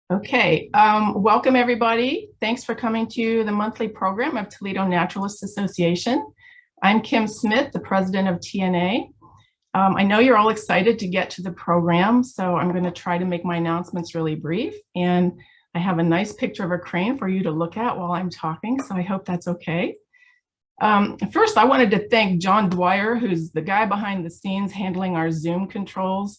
Okay, welcome everybody. Thanks for coming to the monthly program of Toledo Naturalists Association. I'm Kim Smith, the president of TNA. I know you're all excited to get to the program, so I'm going to try to make my announcements really brief. And I have a nice picture of a crane for you to look at while I'm talking, so I hope that's okay. First, I wanted to thank John Dwyer, who's the guy behind the scenes handling our Zoom controls.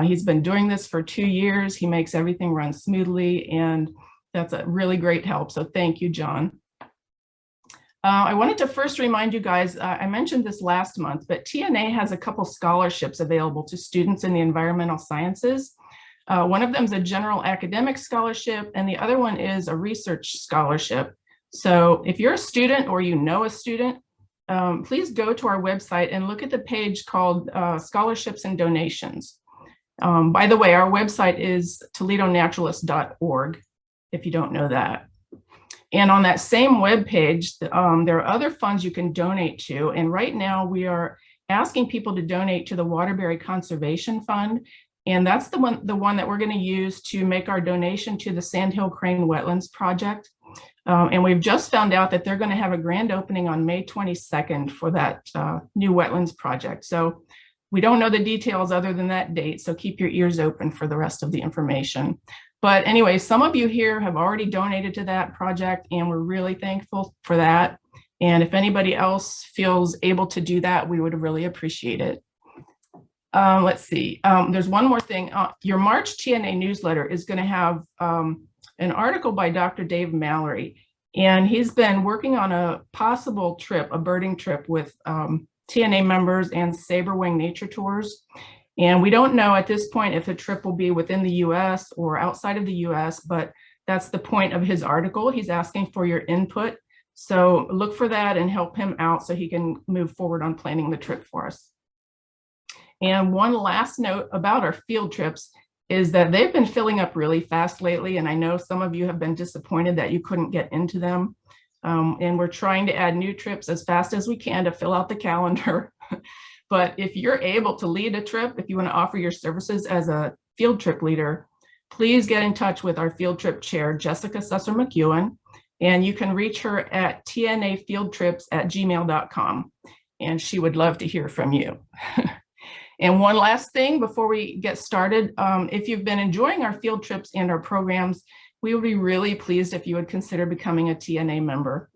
He's been doing this for 2 years. He makes everything run smoothly, and that's a really great help. So thank you, John. I wanted to first remind you guys, I mentioned this last month, but TNA has a couple scholarships available to students in the environmental sciences. One of them is a general academic scholarship, and the other one is a research scholarship. So if you're a student or you know a student, please go to our website and look at the page called Scholarships and Donations. By the way, our website is toledonaturalist.org, if you don't know that. And on that same webpage, there are other funds you can donate to. And right now we are asking people to donate to the Waterbury Conservation Fund. And that's the one that we're going to use to make our donation to the Sandhill Crane Wetlands project. And we've just found out that they're going to have a grand opening on May 22nd for that new wetlands project. So we don't know the details other than that date, so keep your ears open for the rest of the information. But anyway, some of you here have already donated to that project, and we're really thankful for that. And if anybody else feels able to do that, we would really appreciate it. Let's see, there's one more thing. Your March TNA newsletter is going to have an article by Dr. Dave Mallory, and he's been working on a possible trip, a birding trip with TNA members and Saber Wing Nature Tours. And we don't know at this point if the trip will be within the US or outside of the US, but that's the point of his article. He's asking for your input. So look for that and help him out so he can move forward on planning the trip for us. And one last note about our field trips is that they've been filling up really fast lately. And I know some of you have been disappointed that you couldn't get into them. And we're trying to add new trips as fast as we can to fill out the calendar. But if you're able to lead a trip, if you want to offer your services as a field trip leader, please get in touch with our field trip chair, Jessica Susser-McEwen, and you can reach her at tnafieldtrips@gmail.com, and she would love to hear from you. And one last thing before we get started, if you've been enjoying our field trips and our programs, we would be really pleased if you would consider becoming a TNA member,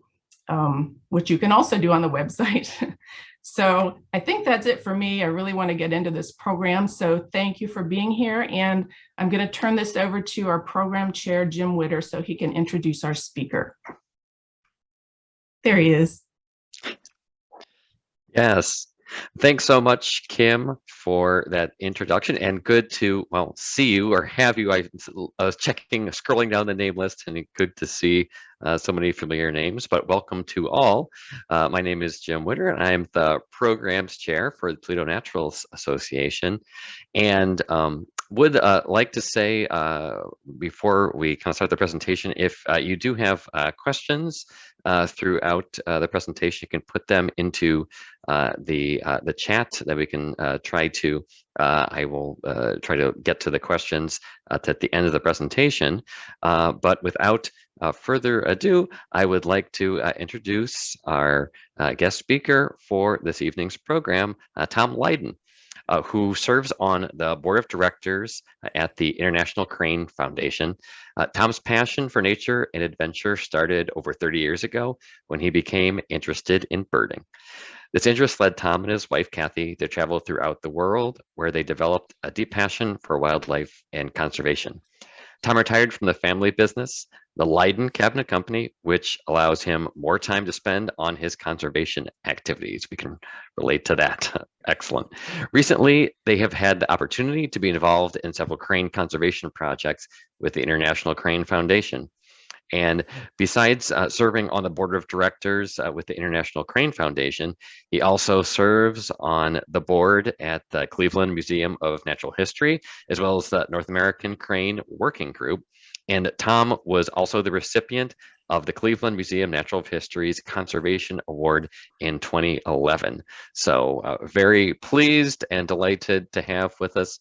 which you can also do on the website. So I think that's it for me. I really want to get into this program. So thank you for being here. And I'm going to turn this over to our program chair, Jim Witter, so he can introduce our speaker. There he is. Yes. Thanks so much, Kim, for that introduction, and good to, well, see you or have you. I was scrolling down the name list, and good to see so many familiar names, but welcome to all. My name is Jim Witter, and I am the programs chair for the Toledo Naturalists Association, and would like to say before we kind of start the presentation, if you do have questions throughout the presentation, you can put them into the chat that we can try to. I will try to get to the questions at the end of the presentation. But without further ado, I would like to introduce our guest speaker for this evening's program, Tom Leiden, who serves on the board of directors at the International Crane Foundation. Tom's passion for nature and adventure started over 30 years ago when he became interested in birding. This interest led Tom and his wife, Kathy, to travel throughout the world, where they developed a deep passion for wildlife and conservation. Tom retired from the family business, the Leiden Cabinet Company, which allows him more time to spend on his conservation activities. We can relate to that. Excellent. Recently, they have had the opportunity to be involved in several crane conservation projects with the International Crane Foundation. And besides serving on the board of directors with the International Crane Foundation, he also serves on the board at the Cleveland Museum of Natural History, as well as the North American Crane Working Group. And Tom was also the recipient of the Cleveland Museum Natural History's Conservation Award in 2011. So very pleased and delighted to have with us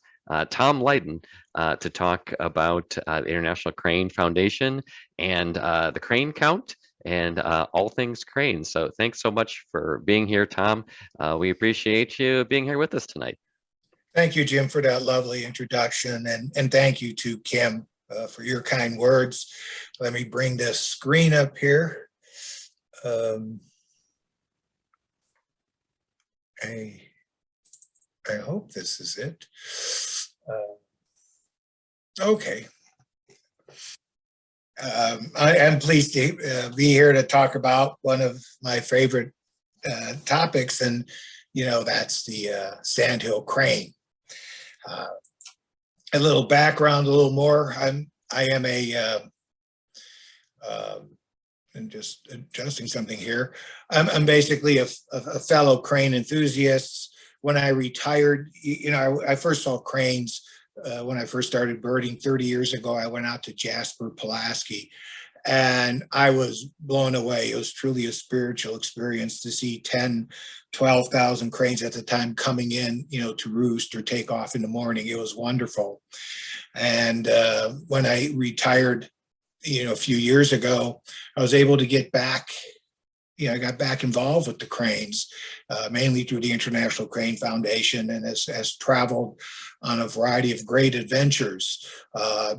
Tom Leiden to talk about the International Crane Foundation and the crane count and all things cranes. So thanks so much for being here, Tom. We appreciate you being here with us tonight. Thank you, Jim, for that lovely introduction. And thank you to Kim for your kind words. Let me bring this screen up here. I hope this is it. Okay. I am pleased to be here to talk about one of my favorite topics, and that's the Sandhill Crane. A little background, a little more. I am a and just adjusting something here. I'm basically a fellow crane enthusiast. When I retired, I first saw cranes when I first started birding 30 years ago. I went out to Jasper, Pulaski, and I was blown away. It was truly a spiritual experience to see 10, 12,000 cranes at the time coming in, to roost or take off in the morning. It was wonderful. And when I retired, a few years ago, I was able to get back. I got back involved with the cranes, mainly through the International Crane Foundation, and has traveled on a variety of great adventures,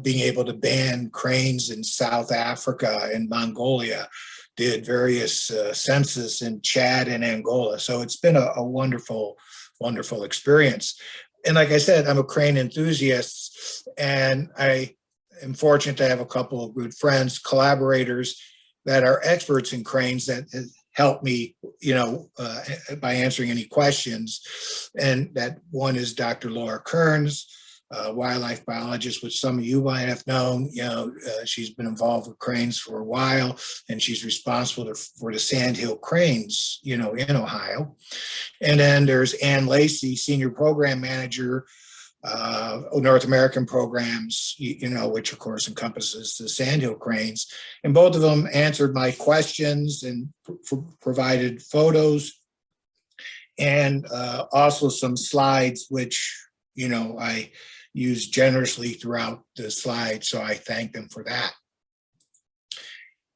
being able to ban cranes in South Africa and Mongolia, did various census in Chad and Angola. So it's been a wonderful, wonderful experience. And like I said, I'm a crane enthusiast, and I am fortunate to have a couple of good friends, collaborators that are experts in cranes that help me, by answering any questions. And that one is Dr. Laura Kearns, wildlife biologist, which some of you might have known. She's been involved with cranes for a while, and she's responsible for the Sandhill Cranes, in Ohio. And then there's Ann Lacey, senior program manager, North American programs, which of course encompasses the Sandhill Cranes. And both of them answered my questions and provided photos and also some slides, which, I use generously throughout the slides. So I thank them for that.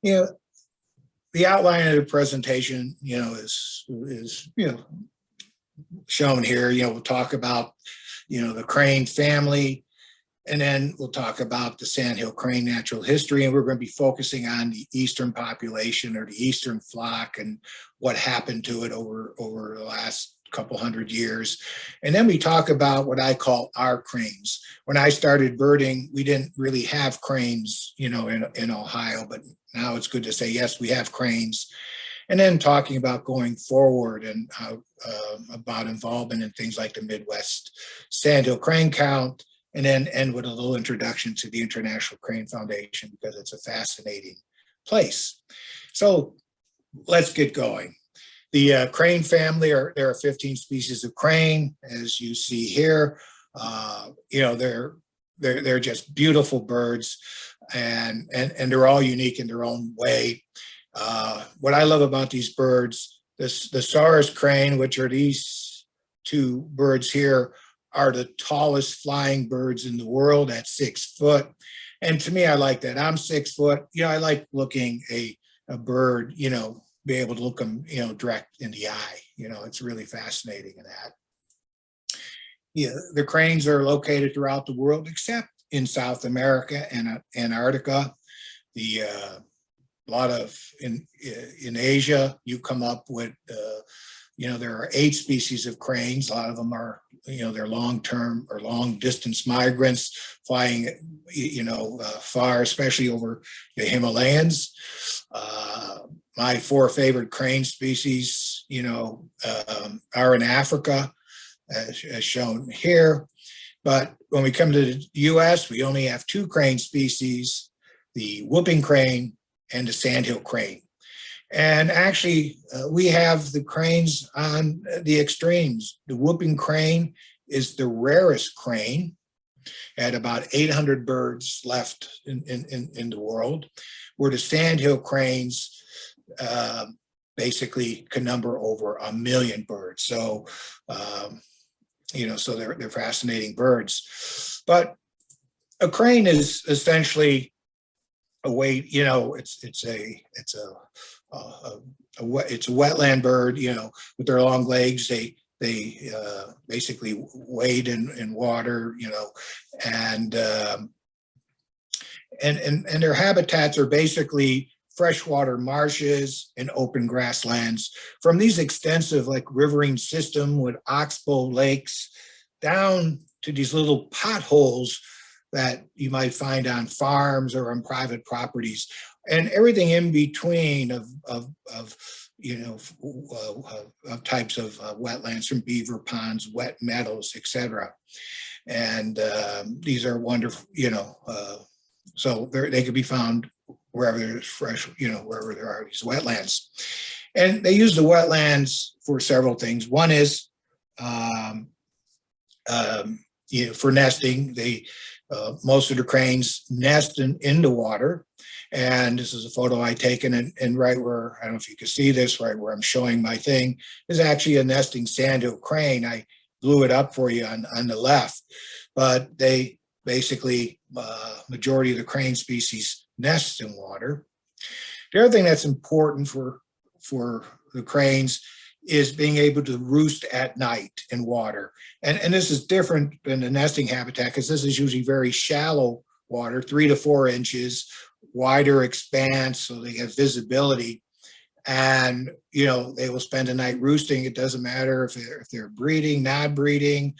The outline of the presentation, is shown here. We'll talk about the crane family, and then we'll talk about the Sandhill Crane natural history, and we're going to be focusing on the eastern population or the eastern flock and what happened to it over the last couple hundred years. And then we talk about what I call our cranes. When I started birding, we didn't really have cranes, in Ohio, but now it's good to say, yes, we have cranes. And then talking about going forward and how about involvement in things like the Midwest Sandhill Crane Count, and then end with a little introduction to the International Crane Foundation, because it's a fascinating place. So let's get going. The crane family, there are 15 species of crane, as you see here. They're just beautiful birds, and they're all unique in their own way. What I love about these birds, the Saurus crane, which are these two birds here, are the tallest flying birds in the world at 6 foot. And to me, I like that. I'm 6 foot. I like looking a bird, be able to look them, direct in the eye. It's really fascinating in that. The cranes are located throughout the world, except in South America and Antarctica. A lot of in Asia, you come up with, there are 8 species of cranes. A lot of them are, they're long-term or long-distance migrants flying, far, especially over the Himalayas. My 4 favorite crane species, are in Africa, as shown here. But when we come to the U.S., we only have 2 crane species, the whooping crane and the Sandhill crane. And actually, we have the cranes on the extremes. The whooping crane is the rarest crane, at about 800 birds left in the world, where the Sandhill cranes basically can number over 1 million birds. So so they're fascinating birds. But a crane is essentially a way, it's a wetland bird, with their long legs. They basically wade in water, and their habitats are basically freshwater marshes and open grasslands. From these extensive, like, riverine system with oxbow lakes down to these little potholes that you might find on farms or on private properties, and everything in between of types of wetlands, from beaver ponds, wet meadows, etc. And these are wonderful, so they could be found wherever there's fresh, wherever there are these wetlands. And they use the wetlands for several things. One is for nesting. Most of the cranes nest in the water. And this is a photo I taken, and right where, I don't know if you can see this, right where I'm showing my thing, is actually a nesting Sandhill crane. I blew it up for you on the left, but they basically, majority of the crane species nest in water. The other thing that's important for the cranes is being able to roost at night in water. And this is different than the nesting habitat, because this is usually very shallow water, 3 to 4 inches, wider expanse, so they have visibility. And, they will spend a night roosting. It doesn't matter if they're breeding, not breeding,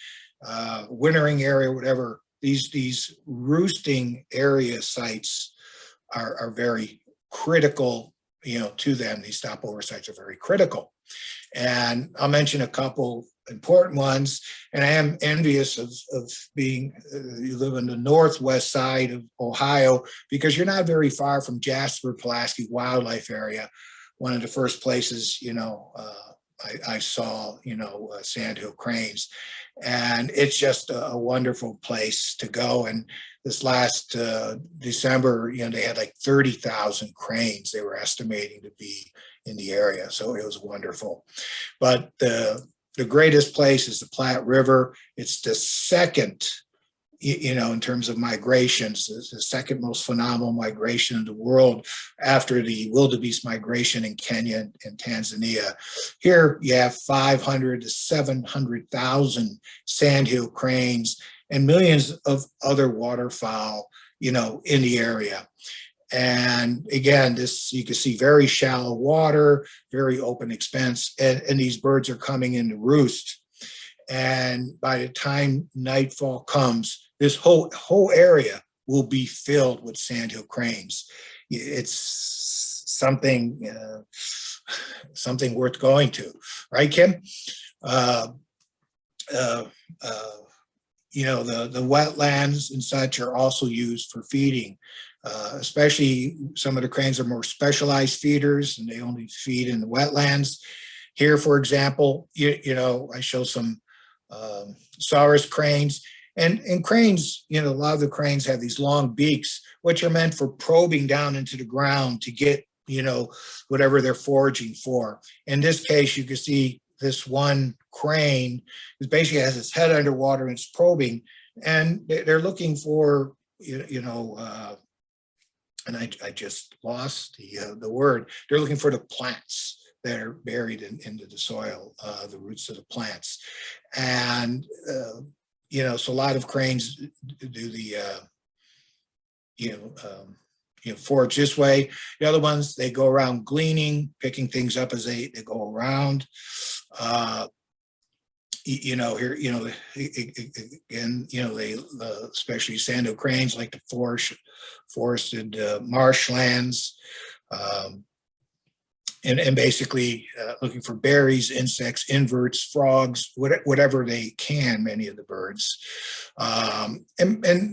wintering area, whatever. These roosting area sites are very critical, to them. These stopover sites are very critical. And I'll mention a couple important ones. And I am envious of being, you live in the northwest side of Ohio, because you're not very far from Jasper-Pulaski Wildlife Area. One of the first places, I saw, Sandhill Cranes. And it's just a wonderful place to go. And this last December, they had like 30,000 cranes they were estimating to be in the area. So it was wonderful. But the greatest place is the Platte River. It's the second, in terms of migrations, the second most phenomenal migration in the world after the wildebeest migration in Kenya and Tanzania. Here you have 500 to 700,000 sandhill cranes and millions of other waterfowl, in the area. And again, you can see very shallow water, very open expanse, and these birds are coming in to roost. And by the time nightfall comes, this whole area will be filled with sandhill cranes. It's something worth going to, right, Kim? The wetlands and such are also used for feeding. Especially some of the cranes are more specialized feeders, and they only feed in the wetlands. Here, for example, I show some saurus cranes, and cranes, a lot of the cranes have these long beaks, which are meant for probing down into the ground to get, whatever they're foraging for. In this case, you can see this one crane is basically has its head underwater and it's probing, and they're looking for, and I just lost the word. They're looking for the plants that are buried into the soil, the roots of the plants. And, so a lot of cranes do the, forage this way. The other ones, they go around gleaning, picking things up as they go around. Here, again, they, especially sandhill cranes, like the forested marshlands, and basically looking for berries, insects, inverts, frogs, whatever they can, many of the birds. And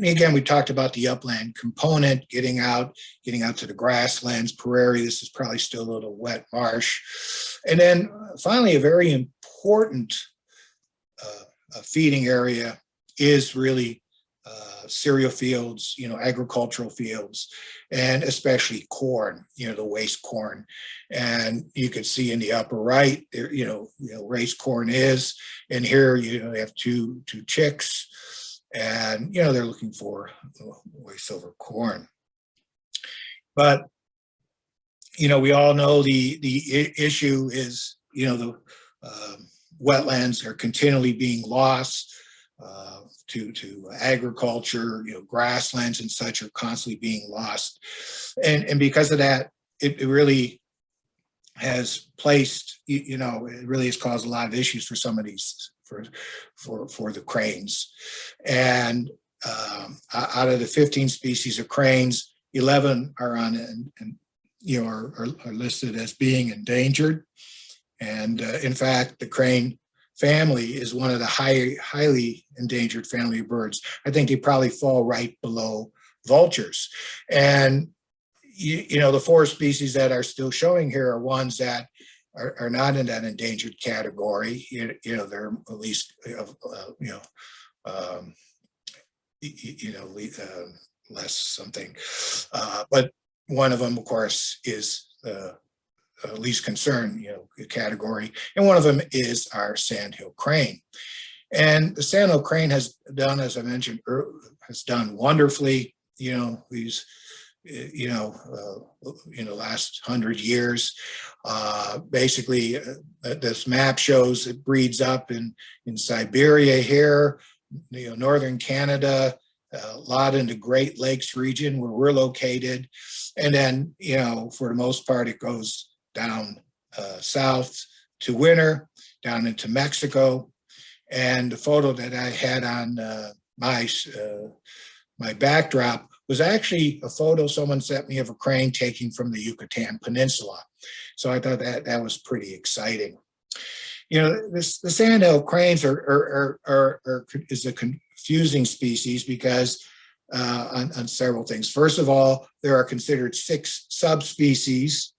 again, we talked about the upland component, getting out to the grasslands, prairie. This is probably still a little wet marsh. And then finally, a very important feeding area is really cereal fields, agricultural fields, and especially corn, the waste corn. And you can see in the upper right, there, raised corn is, and here, they have two chicks, and, they're looking for waste over corn. But, we all know the issue is, the wetlands are continually being lost to agriculture, grasslands and such are constantly being lost. And because of that, it really has placed, it really has caused a lot of issues for some of these, for the cranes. And out of the 15 species of cranes, 11 are on, and are listed as being endangered. And in fact, the crane family is one of the highly endangered family of birds. I think they probably fall right below vultures. And the 4 species that are still showing here are ones that are not in that endangered category. They're at least less something. But one of them, of course, is least concern, category, and one of them is our Sandhill Crane. And the Sandhill Crane has done, as I mentioned, has done wonderfully. These, in the last 100 years. Basically, this map shows it breeds up in Siberia here, northern Canada, a lot in the Great Lakes region where we're located, and then for the most part it goes down south to Witter, down into Mexico. And the photo that I had on my backdrop was actually a photo someone sent me of a crane taking from the Yucatan Peninsula. So I thought that was pretty exciting. The Sandhill cranes is a confusing species because on several things. First of all, there are considered 6 subspecies.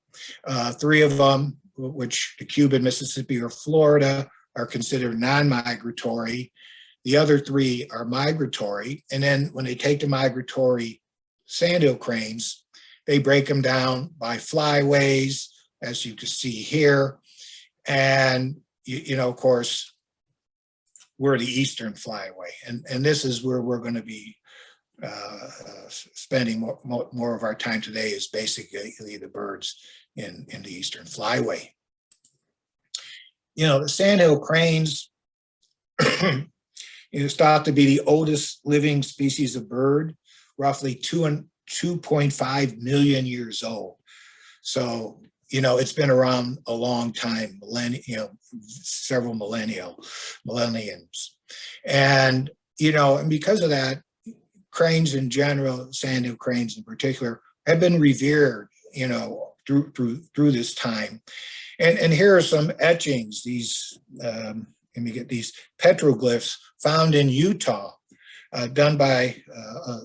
3 of them, which the Cuban, Mississippi, or Florida, are considered non-migratory. The other 3 are migratory. And then when they take the migratory Sandhill cranes, they break them down by flyways, as you can see here. And, of course, we're the eastern flyway. And this is where we're going to be spending more of our time today, is basically the birds in the eastern flyway. The Sandhill cranes is thought to be the oldest living species of bird, roughly 2.5 million years old. So, it's been around a long time, several millenniums. And, and because of that, cranes in general, Sandhill cranes in particular, have been revered, through this time. And here are some etchings, these, let me get these petroglyphs found in Utah, done by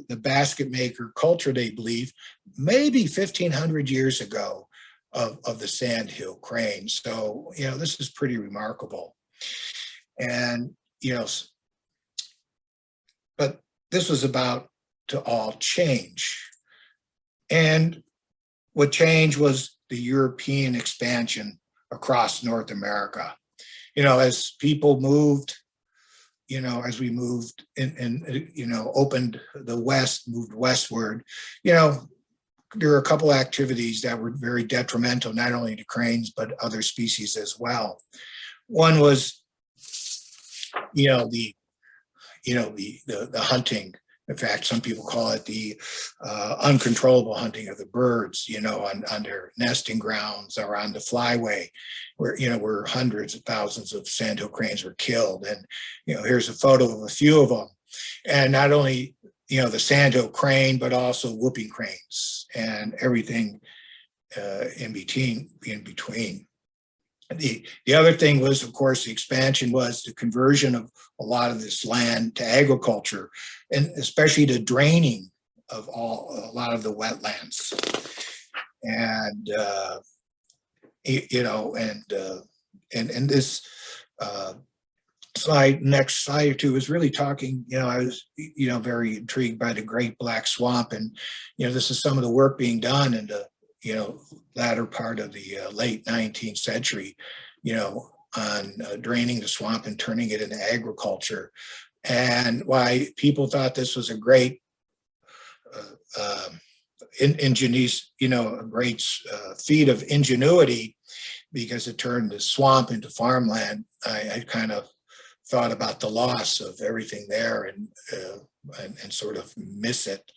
the basket maker culture, they believe, maybe 1,500 years ago of the Sandhill crane. So, this is pretty remarkable. And, but this was about to all change. And what changed was the European expansion across North America. As people moved, as we moved and opened the West, moved westward, there were a couple of activities that were very detrimental, not only to cranes, but other species as well. One was, the hunting. In fact, some people call it the uncontrollable hunting of the birds, on their nesting grounds or on the flyway, where hundreds of thousands of Sandhill cranes were killed. And, here's a photo of a few of them. And not only, the Sandhill crane, but also whooping cranes and everything in between. The other thing was, of course, the expansion was the conversion of a lot of this land to agriculture, and especially the draining of a lot of the wetlands. And and this next slide or two is really talking, I was, very intrigued by the Great Black Swamp. And, this is some of the work being done in the, latter part of the late 19th century, on draining the swamp and turning it into agriculture. And why people thought this was a great ingenious, a great feat of ingenuity, because it turned the swamp into farmland. I kind of thought about the loss of everything there and sort of miss it,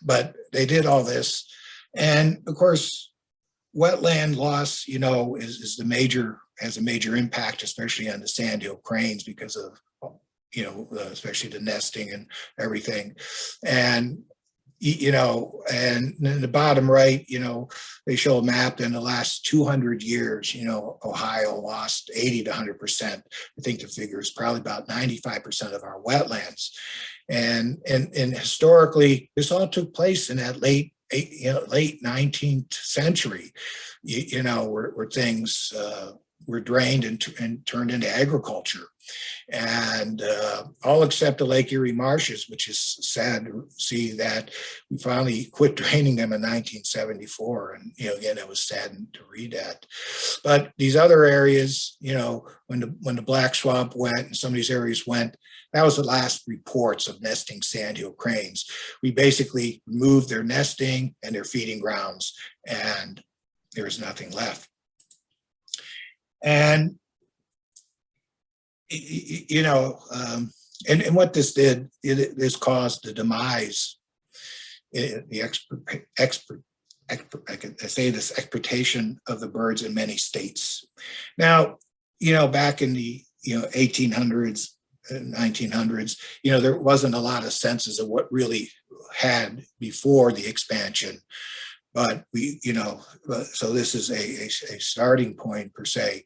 but they did all this. And of course, wetland loss, is has a major impact, especially on the Sandhill Cranes, because of, especially the nesting and everything. And, and in the bottom right, they show a map in the last 200 years, Ohio lost 80 to 100%. I think the figure is probably about 95% of our wetlands. And historically, this all took place in that late 19th century, where things were drained and turned into agriculture. And all except the Lake Erie marshes, which is sad to see that we finally quit draining them in 1974. And, again, it was saddened to read that. But these other areas, when the Black Swamp went and some of these areas went, that was the last reports of nesting Sandhill cranes. We basically removed their nesting and their feeding grounds, and there was nothing left. And and what this did, this caused the demise, exportation of the birds in many states. Now, back in the 1800s, 1900s, there wasn't a lot of senses of what really had before the expansion. But so this is a starting point per se.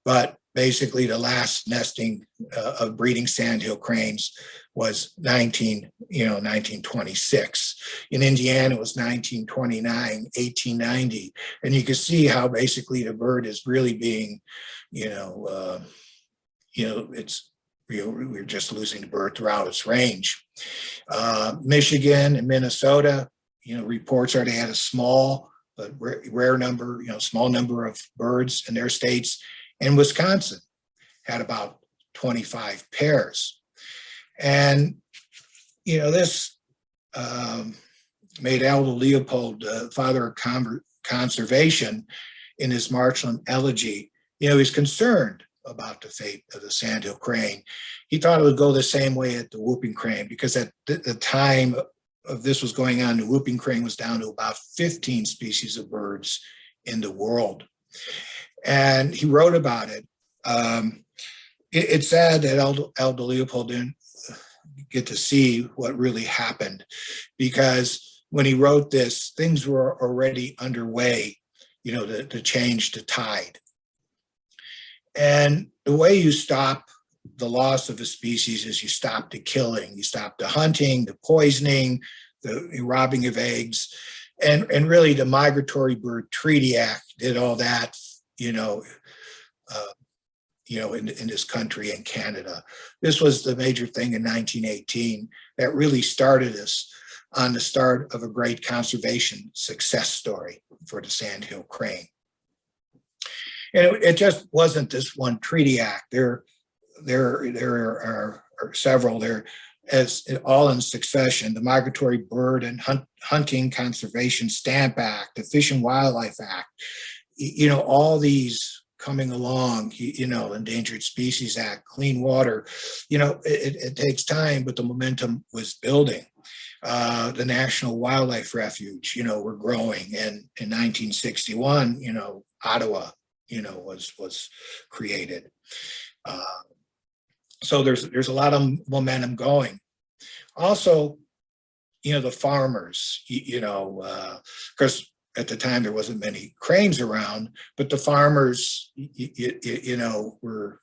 But basically, the last nesting of breeding Sandhill cranes was 1926. In Indiana, it was 1929, 1890, and you can see how basically the bird is really being, it's we're just losing the bird throughout its range. Michigan and Minnesota. Reports are they had a small but rare number, small number of birds in their states. And Wisconsin had about 25 pairs. And, this made Aldo Leopold, father of conservation, in his Marchland Elegy, he's concerned about the fate of the Sandhill crane. He thought it would go the same way at the whooping crane, because at the time of this was going on, the whooping crane was down to about 15 species of birds in the world. And he wrote about it. It's sad that Aldo Leopold didn't get to see what really happened, because when he wrote this, things were already underway, to change the tide. And the way you stop the loss of a species is you stop the killing, you stop the hunting, the poisoning, the robbing of eggs, and really the Migratory Bird Treaty Act did all that, in this country and Canada. This was the major thing in 1918 that really started us on the start of a great conservation success story for the Sandhill crane. And it just wasn't this one treaty act. There are several there, as all in succession: the Migratory Bird and Hunting Conservation Stamp Act, the Fish and Wildlife Act, all these coming along, Endangered Species Act, Clean Water. It takes time, but the momentum was building. The National Wildlife Refuge, we're growing. And in 1961, Ottawa, was created. So there's a lot of momentum going. Also, the farmers, because at the time there wasn't many cranes around, but the farmers, were,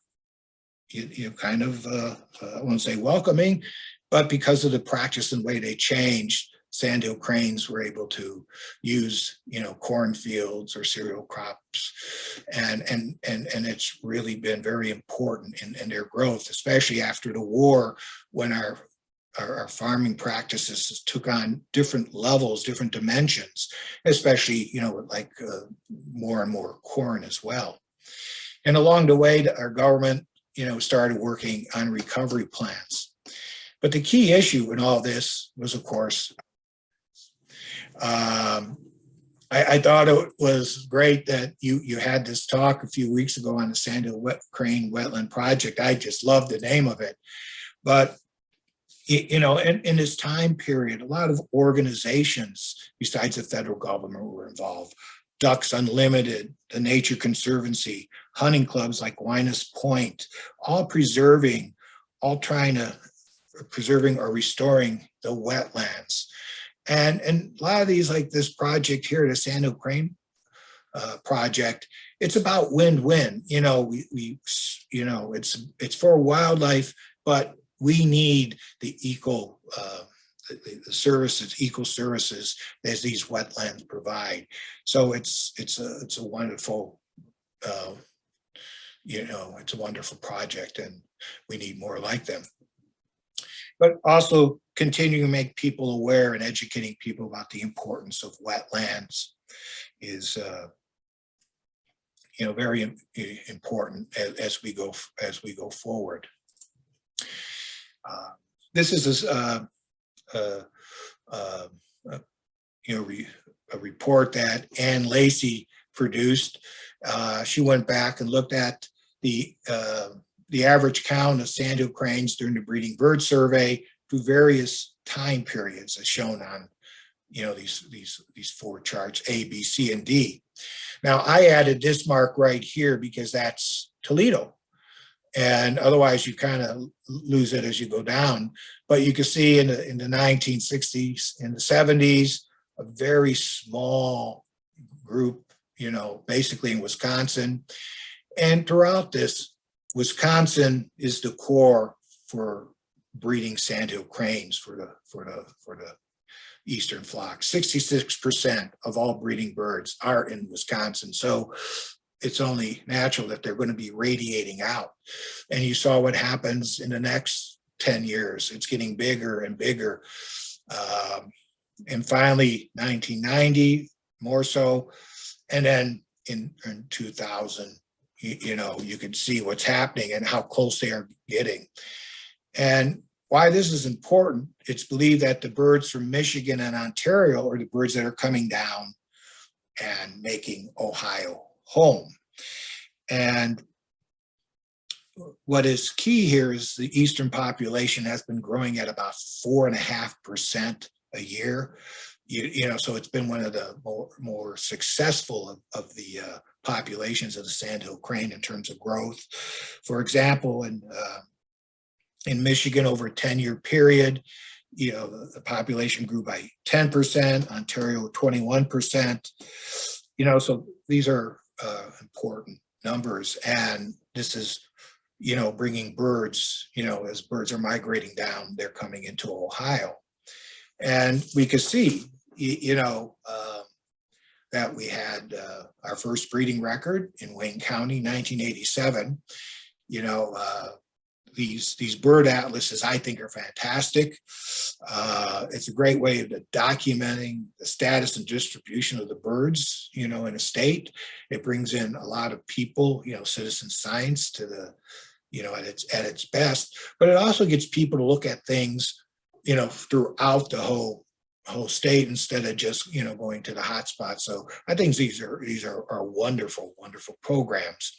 kind of, I won't say welcoming, but because of the practice and way they changed, Sandhill Cranes were able to use, cornfields or cereal crops. And it's really been very important in their growth, especially after the war, when our farming practices took on different levels, different dimensions, especially, like more and more corn as well. And along the way, our government, started working on recovery plans. But the key issue in all this was, of course, I thought it was great that you had this talk a few weeks ago on the Sandhill Crane Wetland Project. I just love the name of it. But, in this time period, a lot of organizations besides the federal government were involved. Ducks Unlimited, the Nature Conservancy, hunting clubs like Winus Point, all trying to preserving or restoring the wetlands. And a lot of these, like this project here, the Sandhill Crane project, it's about win-win. It's for wildlife, but we need the eco services as these wetlands provide. So it's a wonderful, it's a wonderful project, and we need more like them. But also continuing to make people aware and educating people about the importance of wetlands is, very important as we go forward. This is a report that Ann Lacey produced. She went back and looked at the average count of Sandhill cranes during the breeding bird survey through various time periods, as shown on these four charts, A, B, C, and D. Now I added this mark right here because that's Toledo, and otherwise you kind of lose it as you go down. But you can see in the 1960s, in the 70s, a very small group, basically in Wisconsin. And throughout this, Wisconsin is the core for breeding Sandhill cranes for the eastern flock. 66% of all breeding birds are in Wisconsin. So it's only natural that they're going to be radiating out. And you saw what happens in the next 10 years. It's getting bigger and bigger. And finally, 1990, more so. And then in 2000, you can see what's happening and how close they are getting. And why this is important, it's believed that the birds from Michigan and Ontario are the birds that are coming down and making Ohio home. And what is key here is the eastern population has been growing at about 4.5% a year. So it's been one of the more successful of the populations of the Sandhill crane in terms of growth. For example, in Michigan, over a 10-year period, the population grew by 10%, Ontario 21%. So these are important numbers, and this is bringing birds, as birds are migrating down, they're coming into Ohio. And we could see that we had our first breeding record in Wayne County, 1987. These bird atlases, I think, are fantastic. It's a great way of documenting the status and distribution of the birds, in a state. It brings in a lot of people, citizen science to the, at its best. But it also gets people to look at things, throughout the whole state instead of just, going to the hot spots. So I think these are wonderful, wonderful programs.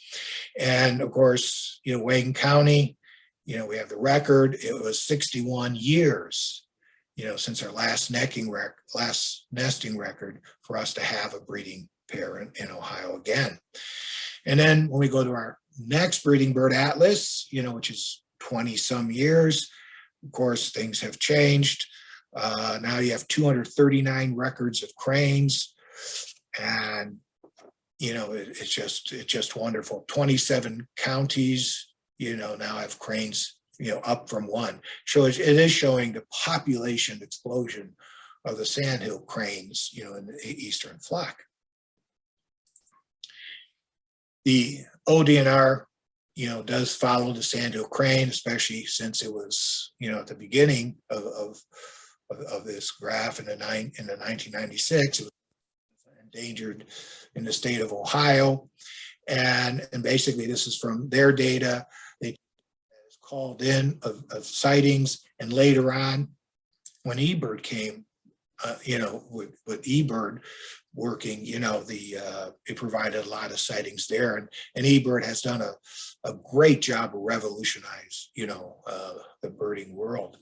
And of course, Wayne County, we have the record. It was 61 years, since our last nesting record for us to have a breeding pair in Ohio again. And then when we go to our next breeding bird atlas, which is 20 some years, of course, things have changed. Now you have 239 records of cranes, and it's just wonderful. 27 counties, now have cranes, up from one. So it is showing the population explosion of the Sandhill Cranes, in the eastern flock. The ODNR, does follow the Sandhill Crane, especially since it was, at the beginning of this graph in the 1996, it was endangered in the state of Ohio. And basically this is from their data. They called in of sightings, and later on when eBird came, with eBird working, it provided a lot of sightings there, and eBird has done a great job of revolutionize, the birding world,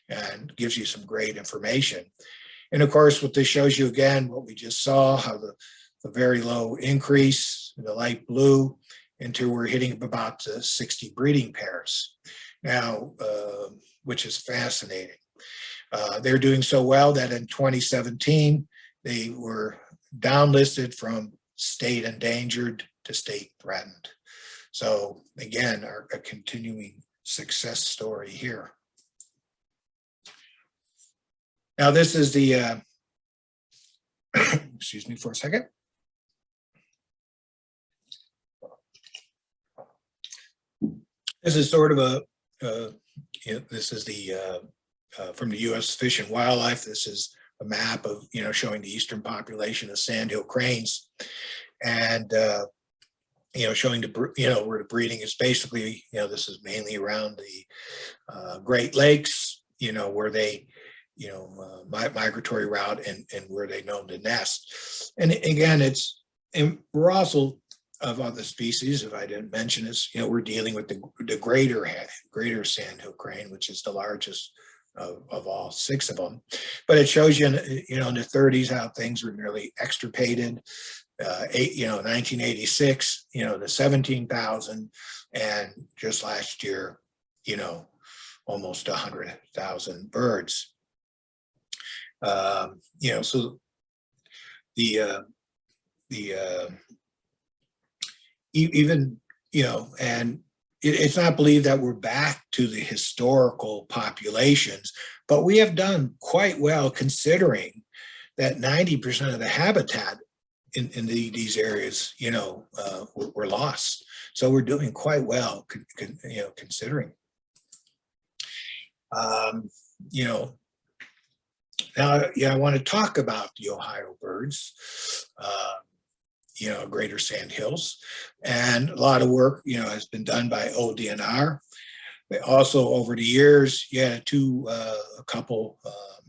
and gives you some great information. And of course, what this shows you again, what we just saw, how the very low increase in the light blue until we're hitting about 60 breeding pairs now, which is fascinating. They're doing so well that in 2017, they were downlisted from state endangered to state threatened. So again, a continuing success story here. Now this is the, excuse me for a second. This is sort of this is the, from the U.S. Fish and Wildlife. This is a map of, showing the eastern population of Sandhill Cranes, and, showing where the breeding is basically, this is mainly around the Great Lakes, where they, migratory route and where they know to nest. And again, and we're also, of other species, if I didn't mention this, we're dealing with the greater Sandhill Crane, which is the largest of all 6 of them. But it shows you, in the 30s how things were nearly extirpated. 1986, the 17,000, and just last year, almost 100,000 birds. So even, and it's not believed that we're back to the historical populations, but we have done quite well considering that 90% of the habitat in these areas, were lost. So we're doing quite well, considering. Now, I want to talk about the Ohio birds. Greater Sandhills, and a lot of work, has been done by ODNR. But also over the years, a couple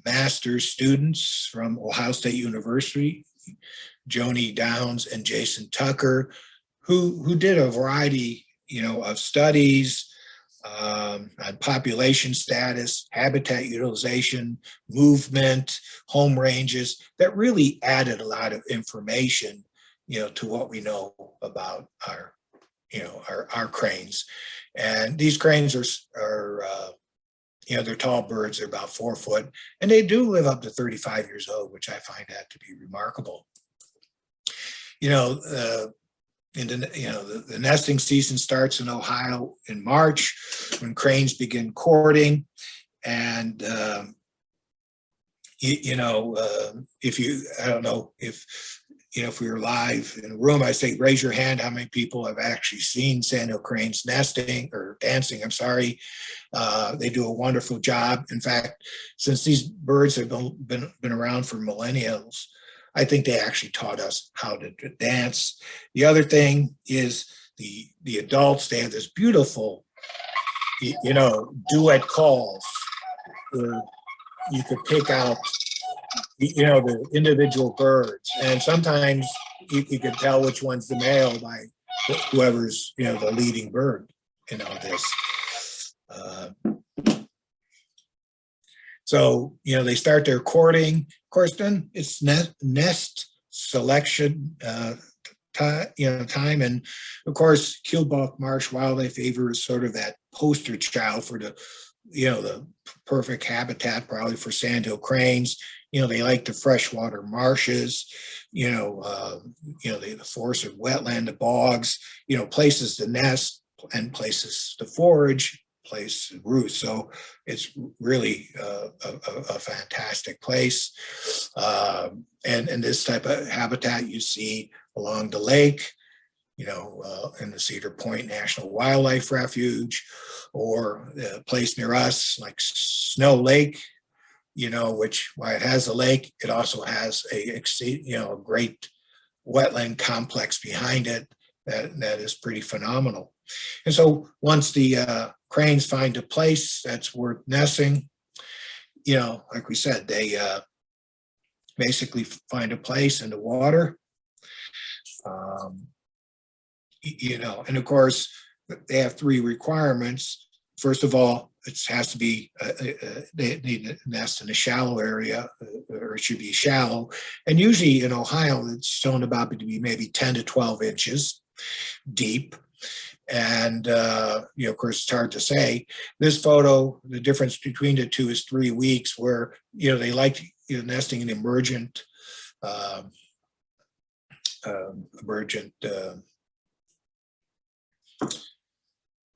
master's students from Ohio State University, Joni Downs and Jason Tucker, who did a variety, of studies on population status, habitat utilization, movement, home ranges, that really added a lot of information to what we know about our cranes. And these cranes are they're tall birds. They're about 4 foot, and they do live up to 35 years old, which I find that to be remarkable. The nesting season starts in Ohio in March, when cranes begin courting. And if you, I don't know if we were live in a room, I say raise your hand how many people have actually seen Sandhill Cranes nesting or dancing. I'm sorry. They do a wonderful job. In fact, since these birds have been around for millennials, I think they actually taught us how to dance. The other thing is the adults, they have this beautiful, duet calls where you could pick out the individual birds, and sometimes you could tell which one's the male by whoever's the leading bird in all this. So they start their courting. Of course, then it's nest selection time, and of course Kilbuck Marsh Wildlife Favor is sort of that poster child for the perfect habitat probably for Sandhill Cranes. They like the freshwater marshes, the forested wetland, the bogs, places to nest and places to forage, place to roost. So it's really a fantastic place. And this type of habitat you see along the lake, in the Cedar Point National Wildlife Refuge, or a place near us like Snow Lake, which while it has a lake, it also has a great wetland complex behind it that is pretty phenomenal. And so once the cranes find a place that's worth nesting, like we said, they basically find a place in the water. And of course, they have 3 requirements. First of all, it has to be, they need to nest in a shallow area, or it should be shallow. And usually in Ohio, it's shown about to be maybe 10 to 12 inches deep. And, of course, it's hard to say. This photo, the difference between the two is 3 weeks, where, they like nesting in emergent,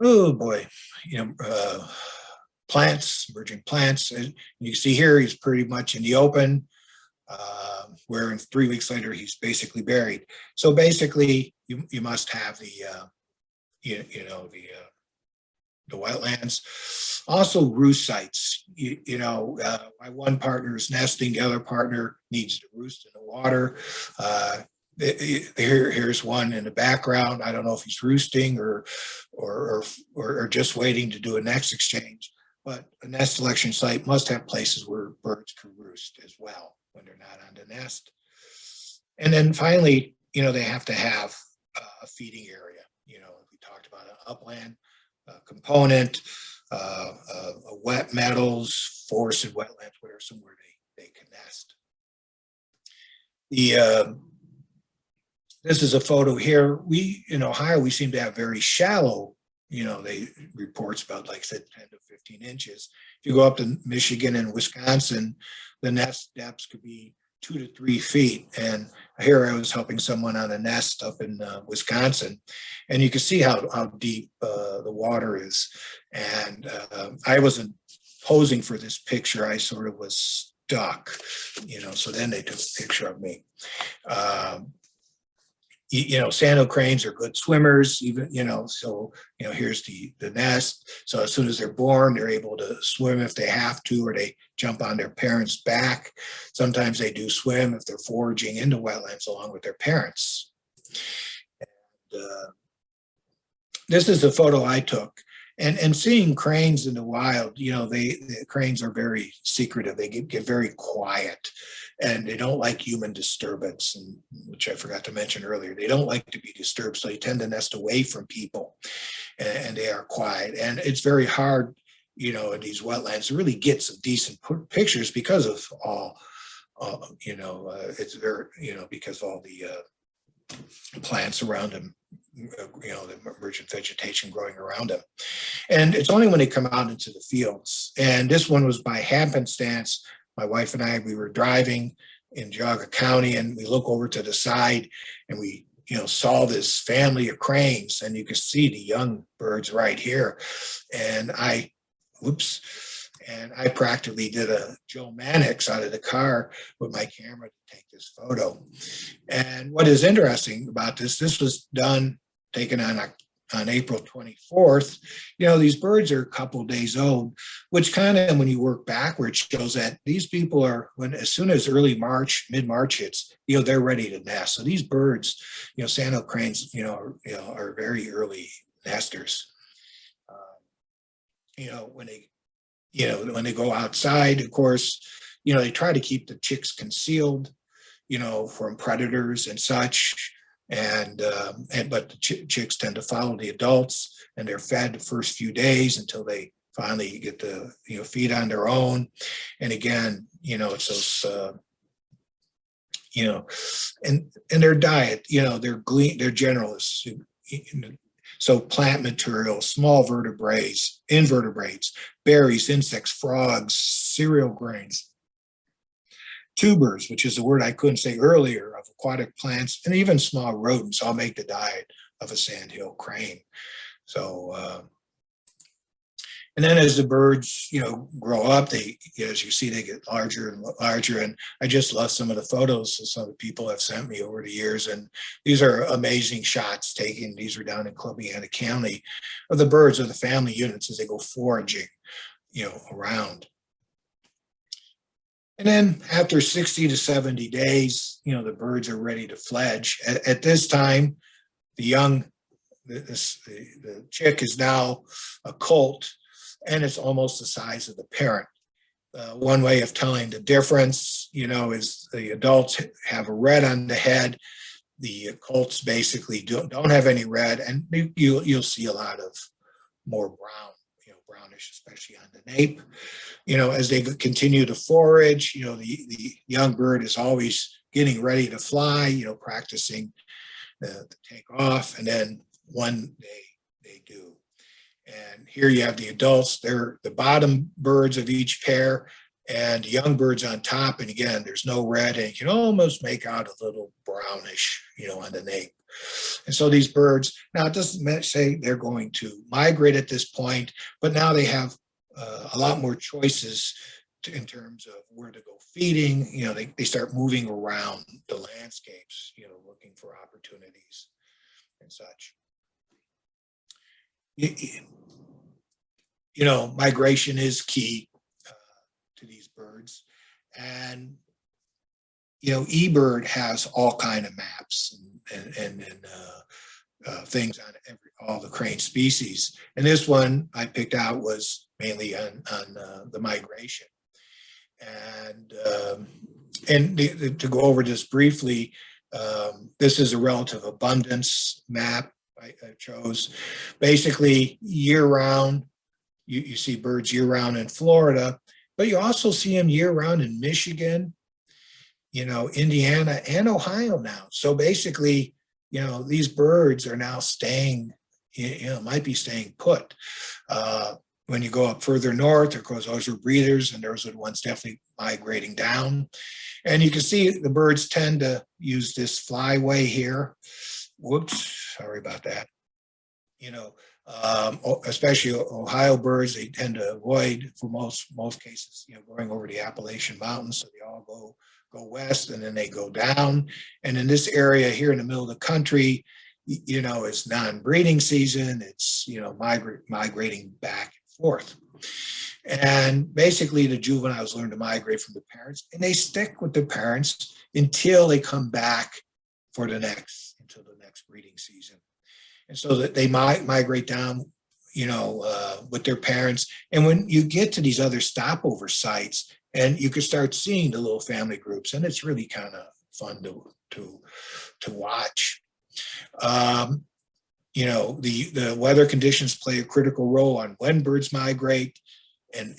oh boy, plants, emerging plants. And you see here, he's pretty much in the open, where in 3 weeks later, he's basically buried. So basically, you must have the wetlands. Also roost sites. My one partner is nesting, the other partner needs to roost in the water. Here's one in the background. I don't know if he's roosting or just waiting to do a next exchange, but a nest selection site must have places where birds can roost as well when they're not on the nest. And then finally, they have to have a feeding area. We talked about an upland component, wet meadows, forested wetlands, where somewhere they can nest. This is a photo here. In Ohio, we seem to have very shallow, they reports about, like I said, 10 to 15 inches. If you go up to Michigan and Wisconsin, the nest depths could be 2 to 3 feet. And here I was helping someone on a nest up in Wisconsin, and you can see how deep the water is. And I wasn't posing for this picture. I sort of was stuck, so then they took a picture of me. Sandhill cranes are good swimmers, even, so, here's the nest. So as soon as they're born, they're able to swim if they have to, or they jump on their parents' back. Sometimes they do swim if they're foraging into wetlands along with their parents. And, this is a photo I took. And seeing cranes in the wild, the cranes are very secretive. They get very quiet, and they don't like human disturbance, and which I forgot to mention earlier. They don't like to be disturbed, so they tend to nest away from people, and they are quiet. And it's very hard, in these wetlands to really get some decent pictures because of all, it's very, because of all the plants around them, the emergent vegetation growing around them. And it's only when they come out into the fields. And this one was by happenstance. My wife and I, we were driving in Geauga County, and we look over to the side, and we, saw this family of cranes, and you can see the young birds right here. And I practically did a Joe Mannix out of the car with my camera to take this photo. And what is interesting about this was taken on April 24th. These birds are a couple days old, which kind of, when you work backwards, shows that these people are, as soon as early March, mid-March hits, they're ready to nest. So these birds, Sandhill cranes, are very early nesters. When they go outside, of course, they try to keep the chicks concealed, from predators and such. But the chicks tend to follow the adults, and they're fed the first few days until they finally get to, feed on their own. And again, it's those, and their diet, they're generalists. So plant material, small vertebrates, invertebrates, berries, insects, frogs, cereal grains, tubers, which is a word I couldn't say earlier, of aquatic plants, and even small rodents all make the diet of a sandhill crane. So, And then as the birds, grow up, they, as you see, they get larger and larger. And I just love some of the photos that some of the people have sent me over the years. And these are amazing shots taken. These are down in Columbiana County of the birds of the family units as they go foraging, around. And then after 60 to 70 days, the birds are ready to fledge. At this time, the chick is now a colt, and it's almost the size of the parent. One way of telling the difference, is the adults have a red on the head. The colts basically don't have any red, and you'll see a lot of more brown, brownish, especially on the nape. As they continue to forage, the young bird is always getting ready to fly, practicing to take off, and then one day they do. And here you have the adults, they're the bottom birds of each pair, and young birds on top. And again, there's no red, and you can almost make out a little brownish, on the nape. And so these birds, now it doesn't say they're going to migrate at this point, but now they have a lot more choices in terms of where to go feeding. They start moving around the landscapes, looking for opportunities and such. Migration is key to these birds. And, eBird has all kind of maps and things on all the crane species. And this one I picked out was mainly on the migration. And to go over this briefly, this is a relative abundance map I chose. Basically, year-round, you see birds year-round in Florida, but you also see them year-round in Michigan, Indiana, and Ohio now. So basically, these birds are now staying, might be staying put. When you go up further north, of course, those are breeders, and those are the ones definitely migrating down. And you can see the birds tend to use this flyway here. Whoops, sorry about that. Especially Ohio birds, they tend to avoid, for most cases, going over the Appalachian Mountains. So they all go west, and then they go down. And in this area here in the middle of the country, it's non-breeding season. It's, migrating back and forth. And basically the juveniles learn to migrate from the parents, and they stick with the parents until they come back until the next breeding season. And so that they migrate down, with their parents. And when you get to these other stopover sites, and you can start seeing the little family groups, and it's really kind of fun to watch. The weather conditions play a critical role on when birds migrate, and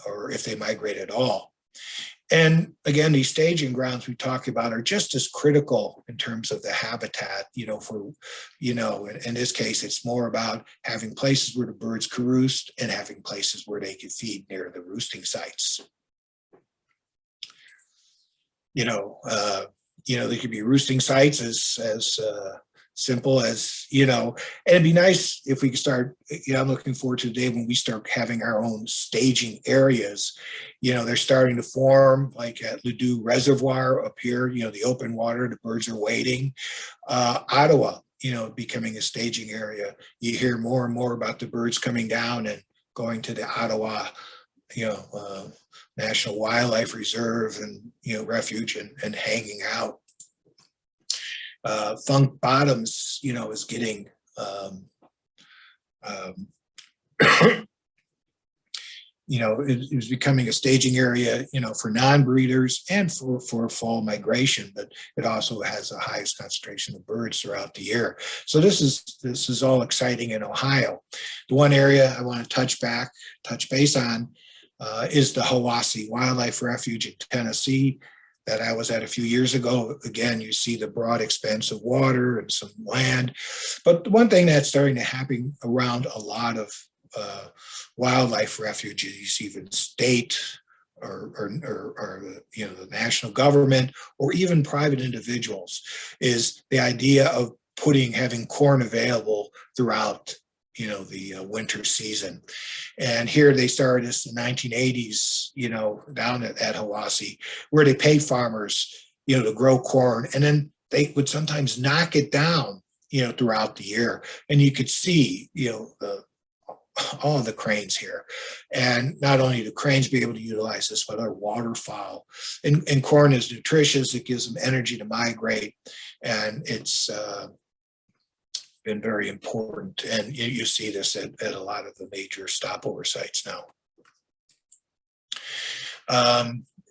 or if they migrate at all. And again, these staging grounds we talk about are just as critical in terms of the habitat, in this case, it's more about having places where the birds can roost and having places where they can feed near the roosting sites. There could be roosting sites as simple as, and it'd be nice if we could start, I'm looking forward to the day when we start having our own staging areas. They're starting to form, like at Ladue Reservoir up here, the open water, the birds are waiting. Ottawa, becoming a staging area. You hear more and more about the birds coming down and going to the Ottawa, National Wildlife Reserve and, refuge and hanging out. Funk Bottoms, is getting it was becoming a staging area, for non-breeders and for fall migration, but it also has the highest concentration of birds throughout the year. So this is all exciting in Ohio. The one area I want to touch base on is the Hiwassee Wildlife Refuge in Tennessee that I was at a few years ago. Again, you see the broad expanse of water and some land. But the one thing that's starting to happen around a lot of wildlife refuges, even state or the national government, or even private individuals, is the idea of having corn available throughout the winter season. And here they started this in the 1980s, down at Hiwassee, where they paid farmers, to grow corn, and then they would sometimes knock it down, throughout the year. And you could see, all of the cranes here. And not only do cranes be able to utilize this, but our waterfowl. And corn is nutritious. It gives them energy to migrate. And it's been very important. And you see this at a lot of the major stopover sites now.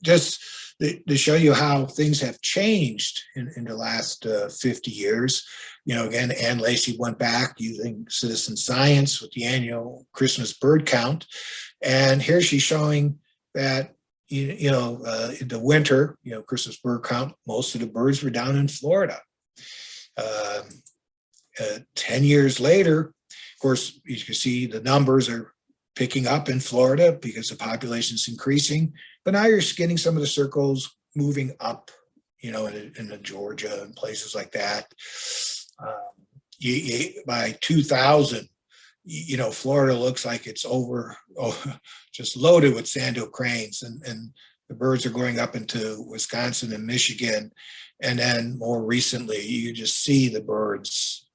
Just to show you how things have changed in the last 50 years. Again, Ann Lacey went back using citizen science with the annual Christmas bird count. And here she's showing that, in the winter, Christmas bird count, most of the birds were down in Florida. 10 years later, of course, you can see the numbers are picking up in Florida because the population is increasing. But now you're getting some of the circles moving up, in the Georgia and places like that. By 2000, Florida looks like it's just loaded with Sandhill Cranes, and the birds are going up into Wisconsin and Michigan. And then more recently, you just see the birds,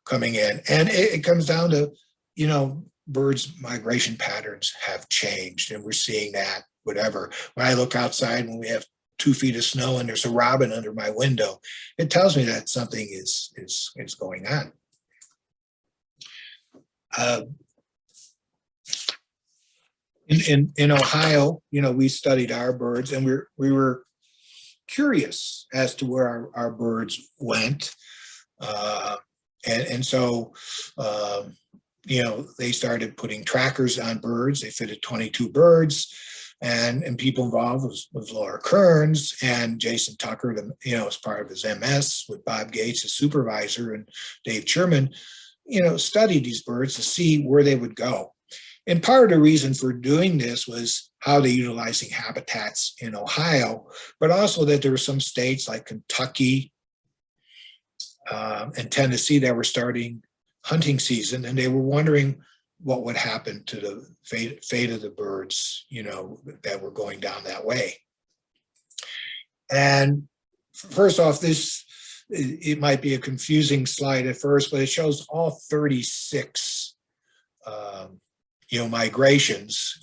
coming in. And it comes down to, birds' migration patterns have changed, and we're seeing that, whatever. When I look outside, when we have 2 feet of snow and there's a robin under my window, it tells me that something is going on. In Ohio, we studied our birds, and we were curious as to where our birds went. And so, they started putting trackers on birds. They fitted 22 birds. And people involved was Laura Kearns and Jason Tucker, as part of his MS, with Bob Gates, the supervisor, and Dave Sherman, studied these birds to see where they would go. And part of the reason for doing this was how they're utilizing habitats in Ohio, but also that there were some states like Kentucky and Tennessee that were starting hunting season, and they were wondering what would happen to the fate of the birds, that were going down that way. And first off, it might be a confusing slide at first, but it shows all 36, migrations,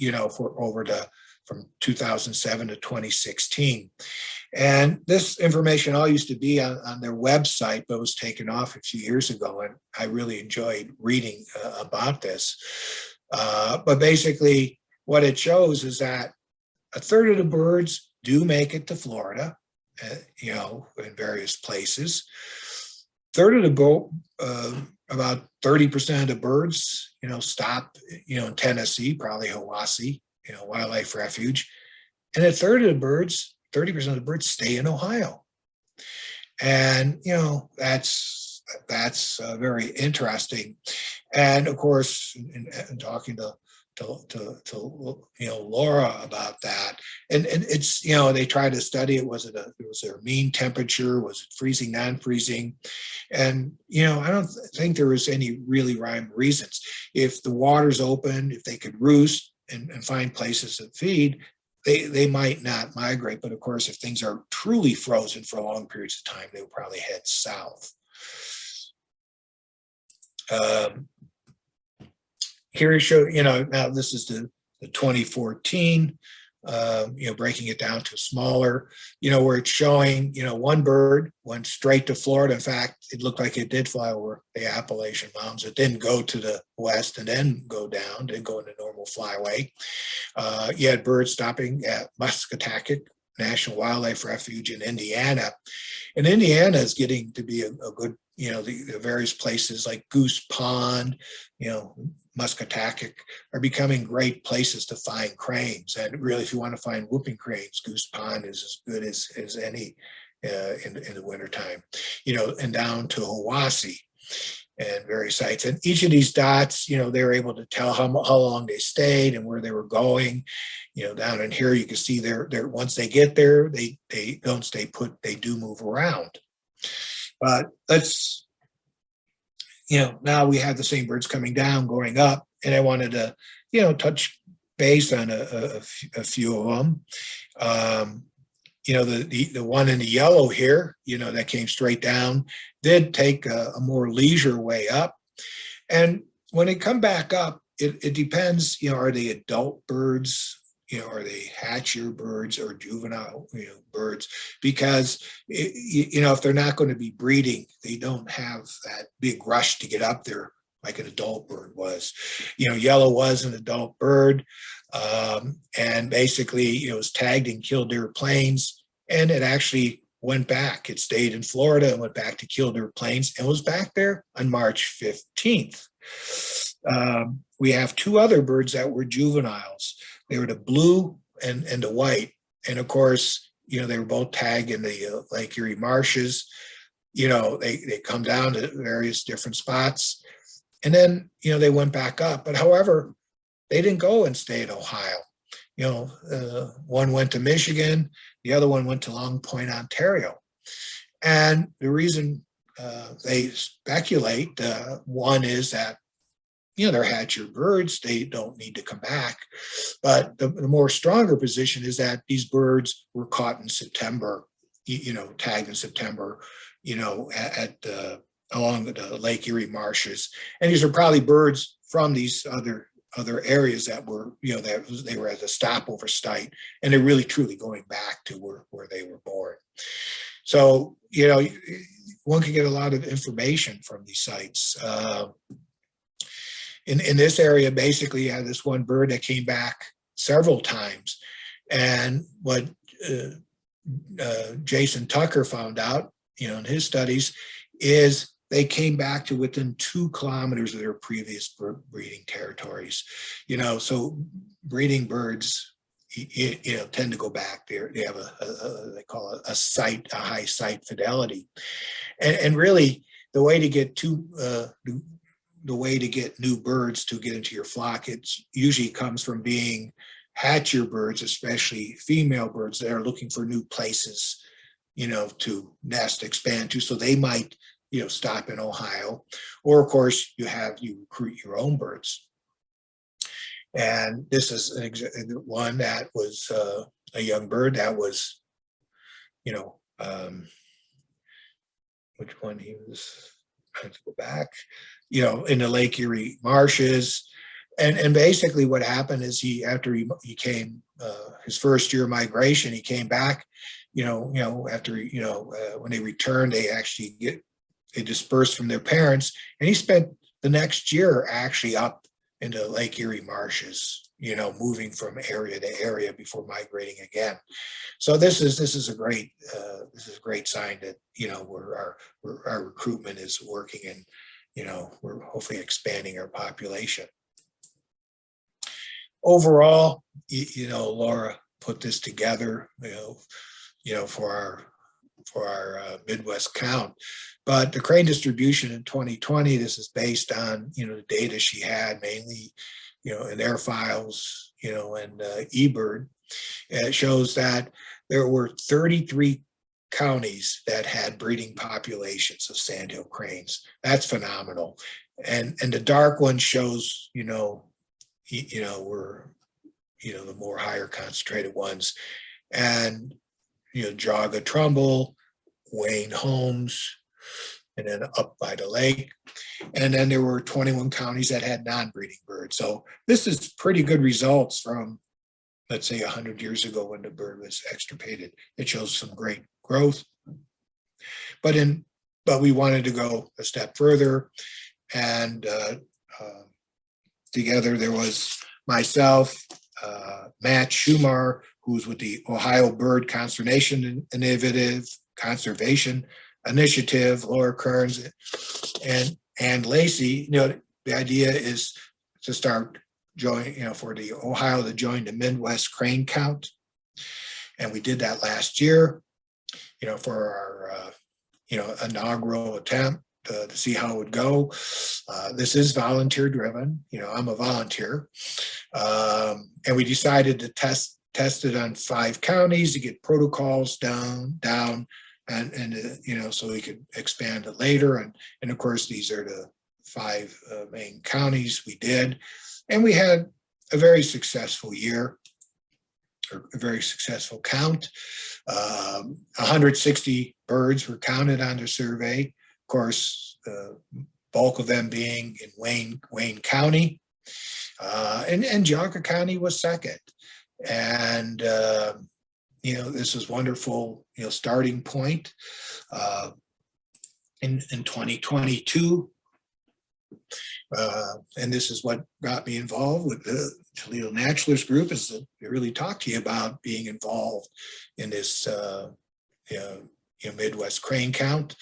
from 2007 to 2016. And this information all used to be on their website, but was taken off a few years ago. And I really enjoyed reading about this. But basically what it shows is that a third of the birds do make it to Florida, in various places. About 30% of the birds, stop, in Tennessee, probably Hiwassee, wildlife refuge. And a third of the birds, 30% of the birds, stay in Ohio. And, that's very interesting. And of course, in talking to Laura about that, and it's, they tried to study it. Was there mean temperature? Was it freezing, non-freezing? And, I don't think there was any really rhyme reasons. If the water's open, if they could roost and find places to feed, they might not migrate. But of course, if things are truly frozen for long periods of time, they will probably head south. Here we show, now this is the 2014, breaking it down to smaller, where it's showing, one bird went straight to Florida. In fact, it looked like it did fly over the Appalachian Mountains. It didn't go to the west and then go down, didn't go in the normal flyway. You had birds stopping at Muscataquid National Wildlife Refuge in Indiana. And Indiana is getting to be a good, the various places like Goose Pond, Muscataquid are becoming great places to find cranes. And really, if you want to find whooping cranes, Goose Pond is as good as any in the wintertime, and down to Hiwassee and various sites. And each of these dots, they were able to tell how long they stayed and where they were going. Down in here, you can see they're once they get there, they don't stay put, they do move around. But let's now we have the same birds coming down, going up, and I wanted to, touch base on a few of them. The one in the yellow here, that came straight down, did take a more leisure way up. And when they come back up, it depends, are they adult birds? Are they hatchier birds or juvenile, birds? Because, if they're not going to be breeding, they don't have that big rush to get up there like an adult bird was. Yellow was an adult bird, and basically it was tagged in Killdeer Plains, and it actually went back. It stayed in Florida and went back to Killdeer Plains and was back there on March 15th. We have two other birds that were juveniles. They were the blue and the white. And of course, they were both tagged in the Lake Erie marshes. They come down to various different spots. And then, they went back up. But however, they didn't go and stay in Ohio. One went to Michigan, the other one went to Long Point, Ontario. And the reason they speculate, one is that they're hatchier birds, they don't need to come back. But the more stronger position is that these birds were caught in September, tagged in September, at along the Lake Erie marshes. And these are probably birds from these other areas that were, they were at a stopover site, and they're really truly going back to where they were born. So, one can get a lot of information from these sites. In this area, basically, you had this one bird that came back several times. And what Jason Tucker found out, in his studies, is they came back to within 2 kilometers of their previous breeding territories. So breeding birds, tend to go back there. They have they call it a high site fidelity. And really, the way to get new birds to get into your flock, it usually comes from being hatchier birds, especially female birds that are looking for new places, to nest, expand to. So they might, stop in Ohio, or of course you recruit your own birds. And this is one that was a young bird that was, which one he was, I have to go back, in the Lake Erie marshes. And basically what happened is after he came, his first year of migration, he came back, after, when they returned, they dispersed from their parents, and he spent the next year actually up into Lake Erie marshes, moving from area to area before migrating again. So this is a great sign that, where our recruitment is working, and, we're hopefully expanding our population. Overall, Laura put this together, for our Midwest count. But the crane distribution in 2020, this is based on, the data she had mainly, in air files, and eBird. And it shows that there were 33 counties that had breeding populations of Sandhill cranes. That's phenomenal. And the dark one shows, were, the more higher concentrated ones. And, Jaga Trumbull, Wayne Holmes, and then up by the lake. And then there were 21 counties that had non-breeding birds. So this is pretty good results from, let's say, 100 years ago when the bird was extirpated. It shows some great growth. But we wanted to go a step further. And together there was myself, Matt Schumar, who's with the Ohio Bird Conservation Initiative, Laura Kearns, and Lacey. The idea is to start for the Ohio to join the Midwest Crane Count, and we did that last year. For our inaugural attempt to see how it would go. This is volunteer driven. I'm a volunteer, and we decided to test it on 5 counties to get protocols down, and so we could expand it later. And of course, these are the 5 main counties. We did, and we had a very successful year, or a very successful count. 160 birds were counted on the survey. Of course, the bulk of them being in Wayne County, and Geauga County was second. And this is wonderful, starting point. In 2022, and this is what got me involved with the Toledo Naturalist Group, is to really talk to you about being involved in this Midwest crane count.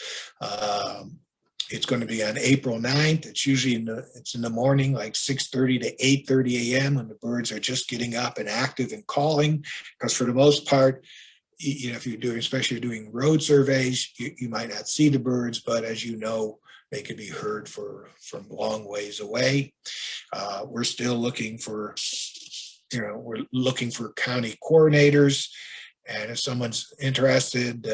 It's going to be on April 9th. It's usually in the morning, like 6:30 to 8:30 a.m. when the birds are just getting up and active and calling. Because for the most part, if you're doing, especially doing road surveys, you might not see the birds, but as you know, they can be heard from long ways away. We're still looking for, county coordinators, and if someone's interested,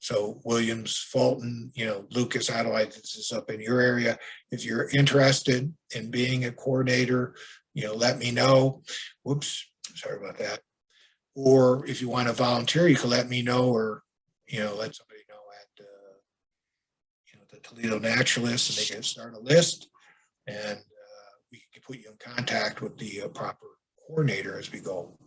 so Williams, Fulton, Lucas, Adelaide, this is up in your area. If you're interested in being a coordinator, let me know. Whoops, sorry about that. Or if you want to volunteer, you can let me know, or let somebody know at the Toledo Naturalists, and they can start a list, and we can put you in contact with the proper coordinator as we go.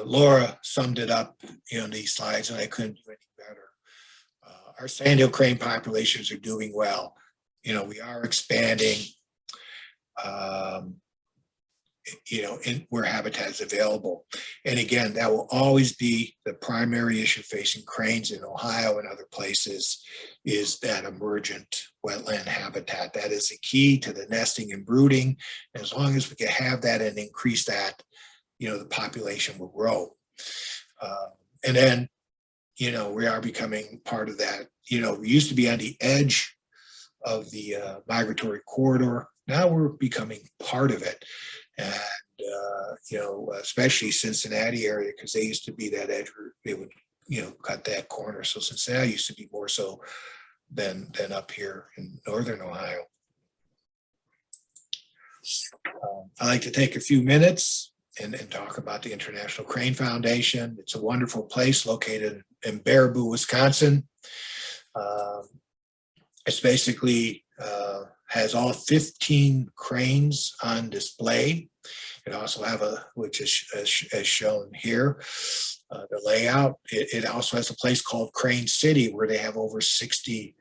Laura summed it up in these slides, and I couldn't do any better. Our Sandhill crane populations are doing well. We are expanding, where habitat is available. And again, that will always be the primary issue facing cranes in Ohio and other places, is that emergent wetland habitat. That is the key to the nesting and brooding. And as long as we can have that and increase that, the population will grow. And then, we are becoming part of that. We used to be on the edge of the migratory corridor. Now we're becoming part of it. And, especially Cincinnati area, because they used to be that edge where they would, cut that corner. So Cincinnati used to be more so than up here in Northern Ohio. I'd like to take a few minutes and talk about the International Crane Foundation. It's a wonderful place located in Baraboo, Wisconsin. It's basically has all 15 cranes on display. It also have which is as shown here, the layout. It also has a place called Crane City, where they have over 60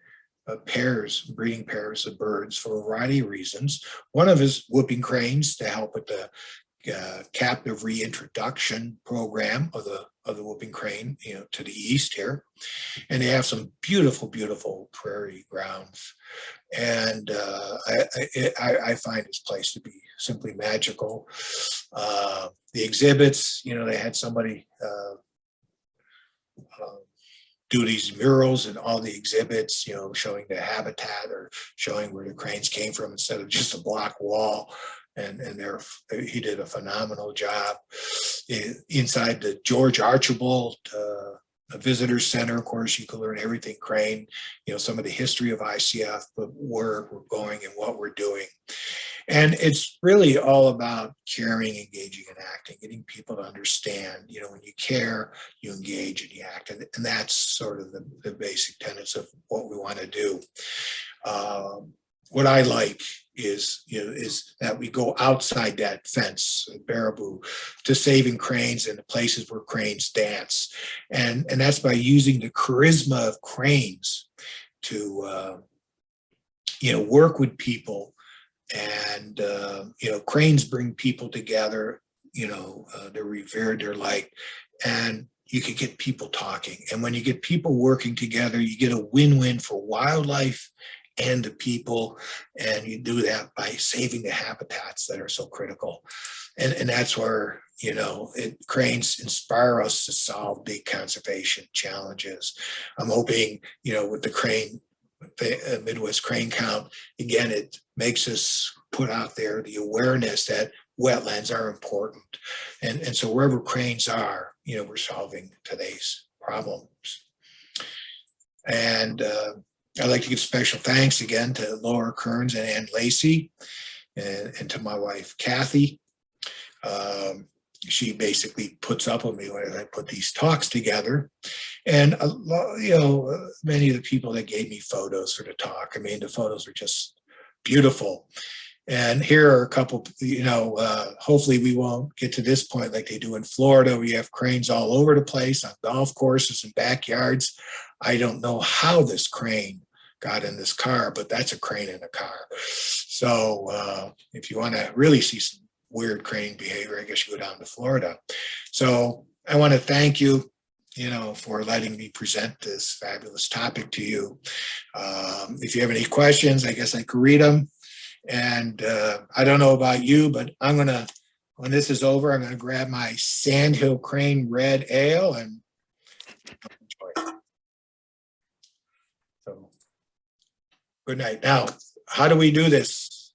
breeding pairs of birds for a variety of reasons. One of is whooping cranes to help with the captive reintroduction program of the whooping crane, to the east here. And they have some beautiful, beautiful prairie grounds. And I find this place to be simply magical. The exhibits, they had somebody do these murals and all the exhibits, showing the habitat or showing where the cranes came from instead of just a block wall. And he did a phenomenal job. Inside the George Archibald Visitor Center, of course, you can learn everything crane, some of the history of ICF, but where we're going and what we're doing. And it's really all about caring, engaging, and acting, getting people to understand, when you care, you engage and you act. And that's sort of the basic tenets of what we want to do. What I like is that we go outside that fence at Baraboo to saving cranes and the places where cranes dance. And that's by using the charisma of cranes to, work with people. And, cranes bring people together, they're revered, they're liked, and you can get people talking. And when you get people working together, you get a win-win for wildlife and the people, and you do that by saving the habitats that are so critical. And that's where, cranes inspire us to solve big conservation challenges. I'm hoping, with the Midwest Crane Count, again, it makes us put out there the awareness that wetlands are important. And so wherever cranes are, we're solving today's problems. And I'd like to give special thanks again to Laura Kearns and Ann Lacey, and to my wife, Kathy. She basically puts up with me when I put these talks together. And, many of the people that gave me photos for the talk, I mean, the photos were just beautiful. And here are a couple, hopefully we won't get to this point like they do in Florida, where you have cranes all over the place on golf courses and backyards. I don't know how this crane got in this car, but that's a crane in a car. So if you want to really see some weird crane behavior, I guess you go down to Florida. So I want to thank you, for letting me present this fabulous topic to you. If you have any questions, I guess I could read them. And I don't know about you, but when this is over, I'm going to grab my Sandhill Crane Red Ale and enjoy it. So, good night. Now, how do we do this?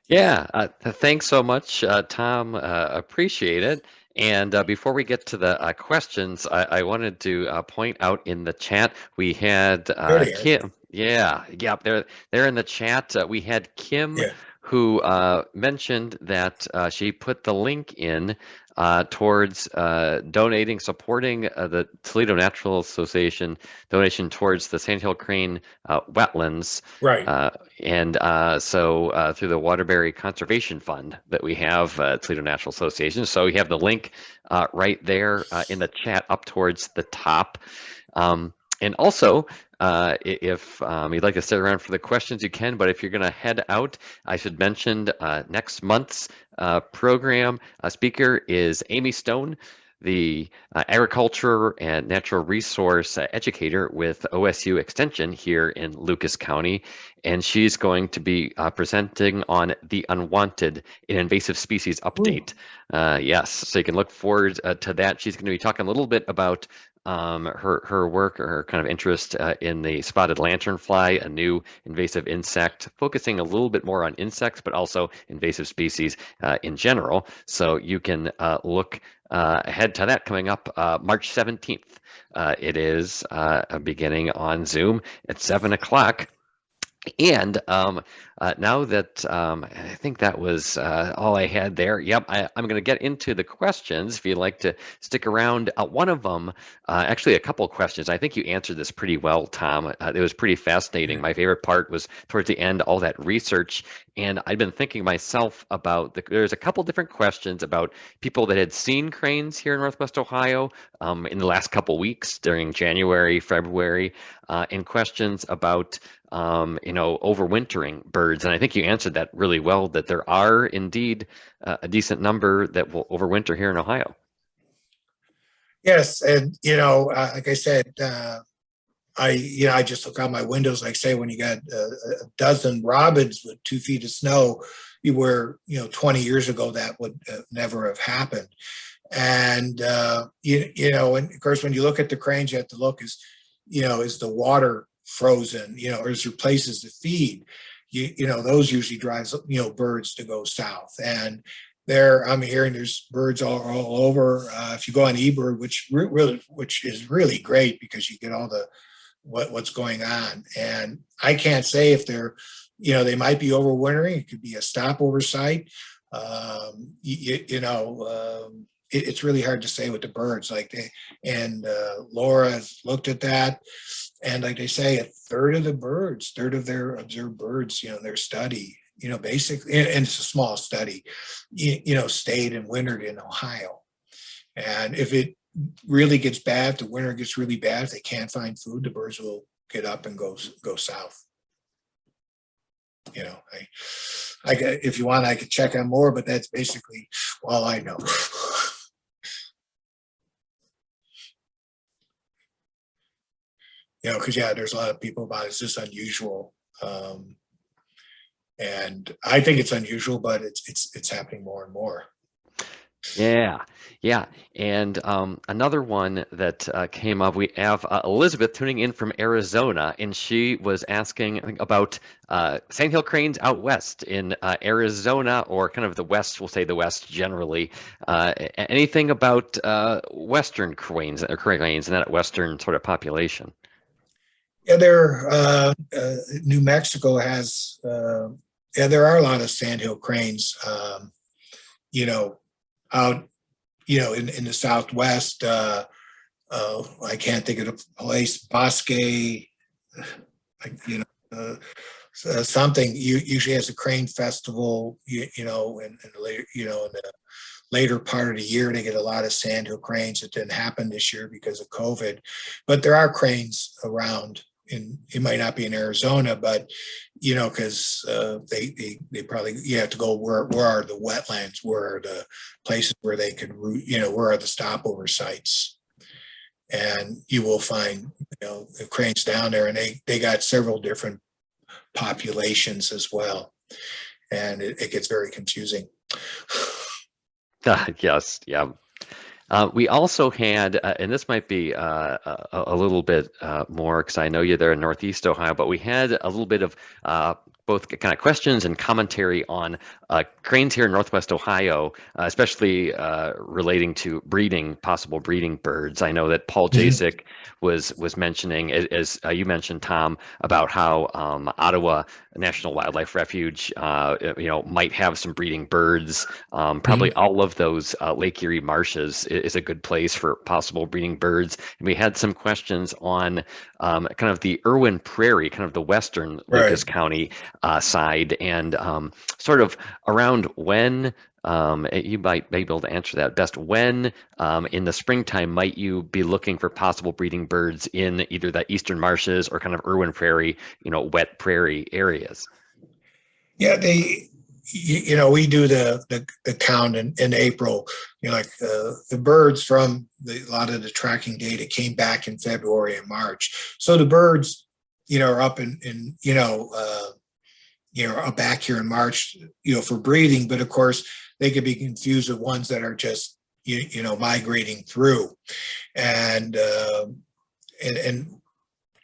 Yeah, thanks so much, Tom. Appreciate it. And before we get to the questions, I wanted to point out in the chat we had Kim. Yeah, they're in the chat. We had Kim, who mentioned that she put the link in towards donating, supporting the Toledo Natural Association donation towards the Sandhill Crane wetlands. Right. So through the Waterbury Conservation Fund that we have, Toledo Natural Association. So we have the link right there in the chat up towards the top. And also, if you'd like to stick around for the questions, you can. But if you're going to head out, I should mention next month's program speaker is Amy Stone, the agriculture and natural resource educator with OSU Extension here in Lucas County. And she's going to be presenting on the unwanted and invasive species update. Yes, so you can look forward to that. She's going to be talking a little bit about her work, or her kind of interest in the spotted lanternfly, a new invasive insect, focusing a little bit more on insects, but also invasive species in general. So you can look ahead to that coming up March 17th. It is beginning on Zoom at 7 o'clock. And now that I think that was all I had there. Yep, I'm going to get into the questions if you'd like to stick around. One of them, actually a couple of questions. I think you answered this pretty well, Tom. It was pretty fascinating. My favorite part was towards the end, all that research. And I've been thinking myself about, there's a couple different questions about people that had seen cranes here in Northwest Ohio in the last couple weeks during January, February, and questions about overwintering birds. And I think you answered that really well, that there are indeed a decent number that will overwinter here in Ohio. Yes. And, like I said, I just look out my windows, like say, when you got a dozen robins with 2 feet of snow, where, 20 years ago, that would never have happened. And, and of course, when you look at the cranes, you have to look is the water frozen, or is there places to feed? Those usually drives, birds to go south. And I'm hearing there's birds all over. If you go on eBird, which is really great because you get all the what's going on. And I can't say if they're, they might be overwintering. It could be a stopover site. It's really hard to say with the birds. Laura has looked at that. And like they say, a third of their observed birds, their study, basically, and it's a small study, stayed and wintered in Ohio. And if it really gets bad, if the winter gets really bad, if they can't find food, the birds will get up and go south. If you want, I could check on more, but that's basically all I know. Because there's a lot of people about, is this unusual? And I think it's unusual, but it's happening more and more. Yeah, yeah. And another one that came up, we have Elizabeth tuning in from Arizona, and she was asking, I think, about Sandhill Cranes out west in Arizona, or kind of the west, we'll say the west generally. Anything about Western cranes or cranes and that western sort of population? Yeah, New Mexico has, yeah, there are a lot of sandhill cranes, you know, out, in the Southwest. I can't think of the place, Bosque, something usually has a crane festival, in the later, in the later part of the year. They get a lot of sandhill cranes. It didn't happen this year because of COVID, but there are cranes around. It might not be in Arizona, but because they probably, you have to go where are the wetlands, where are the places where they could route, where are the stopover sites, and you will find the cranes down there, and they got several different populations as well, and it gets very confusing. Yes, yeah. We also had, and this might be a little bit more, because I know you're there in Northeast Ohio, but we had a little bit of both kind of questions and commentary on cranes here in Northwest Ohio, especially relating to possible breeding birds. I know that Paul Jasek was mentioning, as you mentioned, Tom, about how Ottawa National Wildlife Refuge, might have some breeding birds. Probably all of those Lake Erie marshes is a good place for possible breeding birds. And we had some questions on kind of the Irwin Prairie, kind of the western Lucas County side, and sort of around when. You might be able to answer that best. When in the springtime might you be looking for possible breeding birds in either the eastern marshes or kind of Irwin Prairie, wet prairie areas? Yeah, we do the count in April. The birds from a lot of the tracking data came back in February and March. So the birds, are up are back here in March, for breeding. But of course, they could be confused with ones that are just, migrating through, and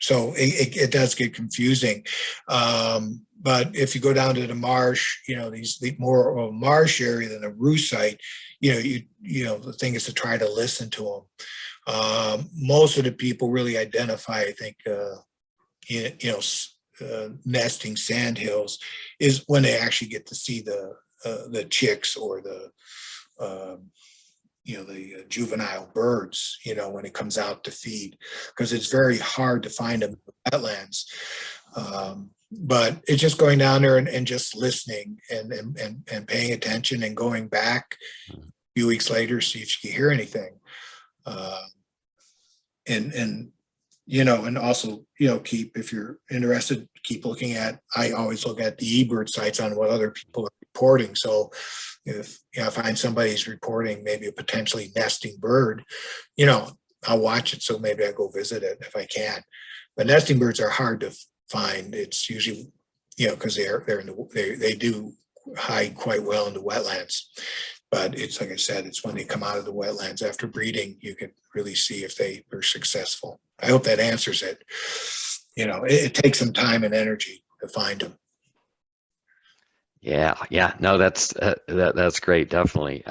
so it does get confusing. But if you go down to the marsh, the more of a marsh area than a roost site, the thing is to try to listen to them. Most of the people really identify, I think, nesting sandhills is when they actually get to see the chicks or the juvenile birds, when it comes out to feed, because it's very hard to find them in the wetlands. But it's just going down there and just listening and paying attention and going back a few weeks later, see if you can hear anything. And also, if you're interested, keep looking at, I always look at the eBird sites on what other people are reporting. So if I find somebody's reporting maybe a potentially nesting bird, I'll watch it. So maybe I go visit it if I can. But nesting birds are hard to find. It's usually, because they do hide quite well in the wetlands. But it's like I said, it's when they come out of the wetlands after breeding, you can really see if they were successful. I hope that answers it. It takes some time and energy to find them. Yeah, no, that's great, definitely.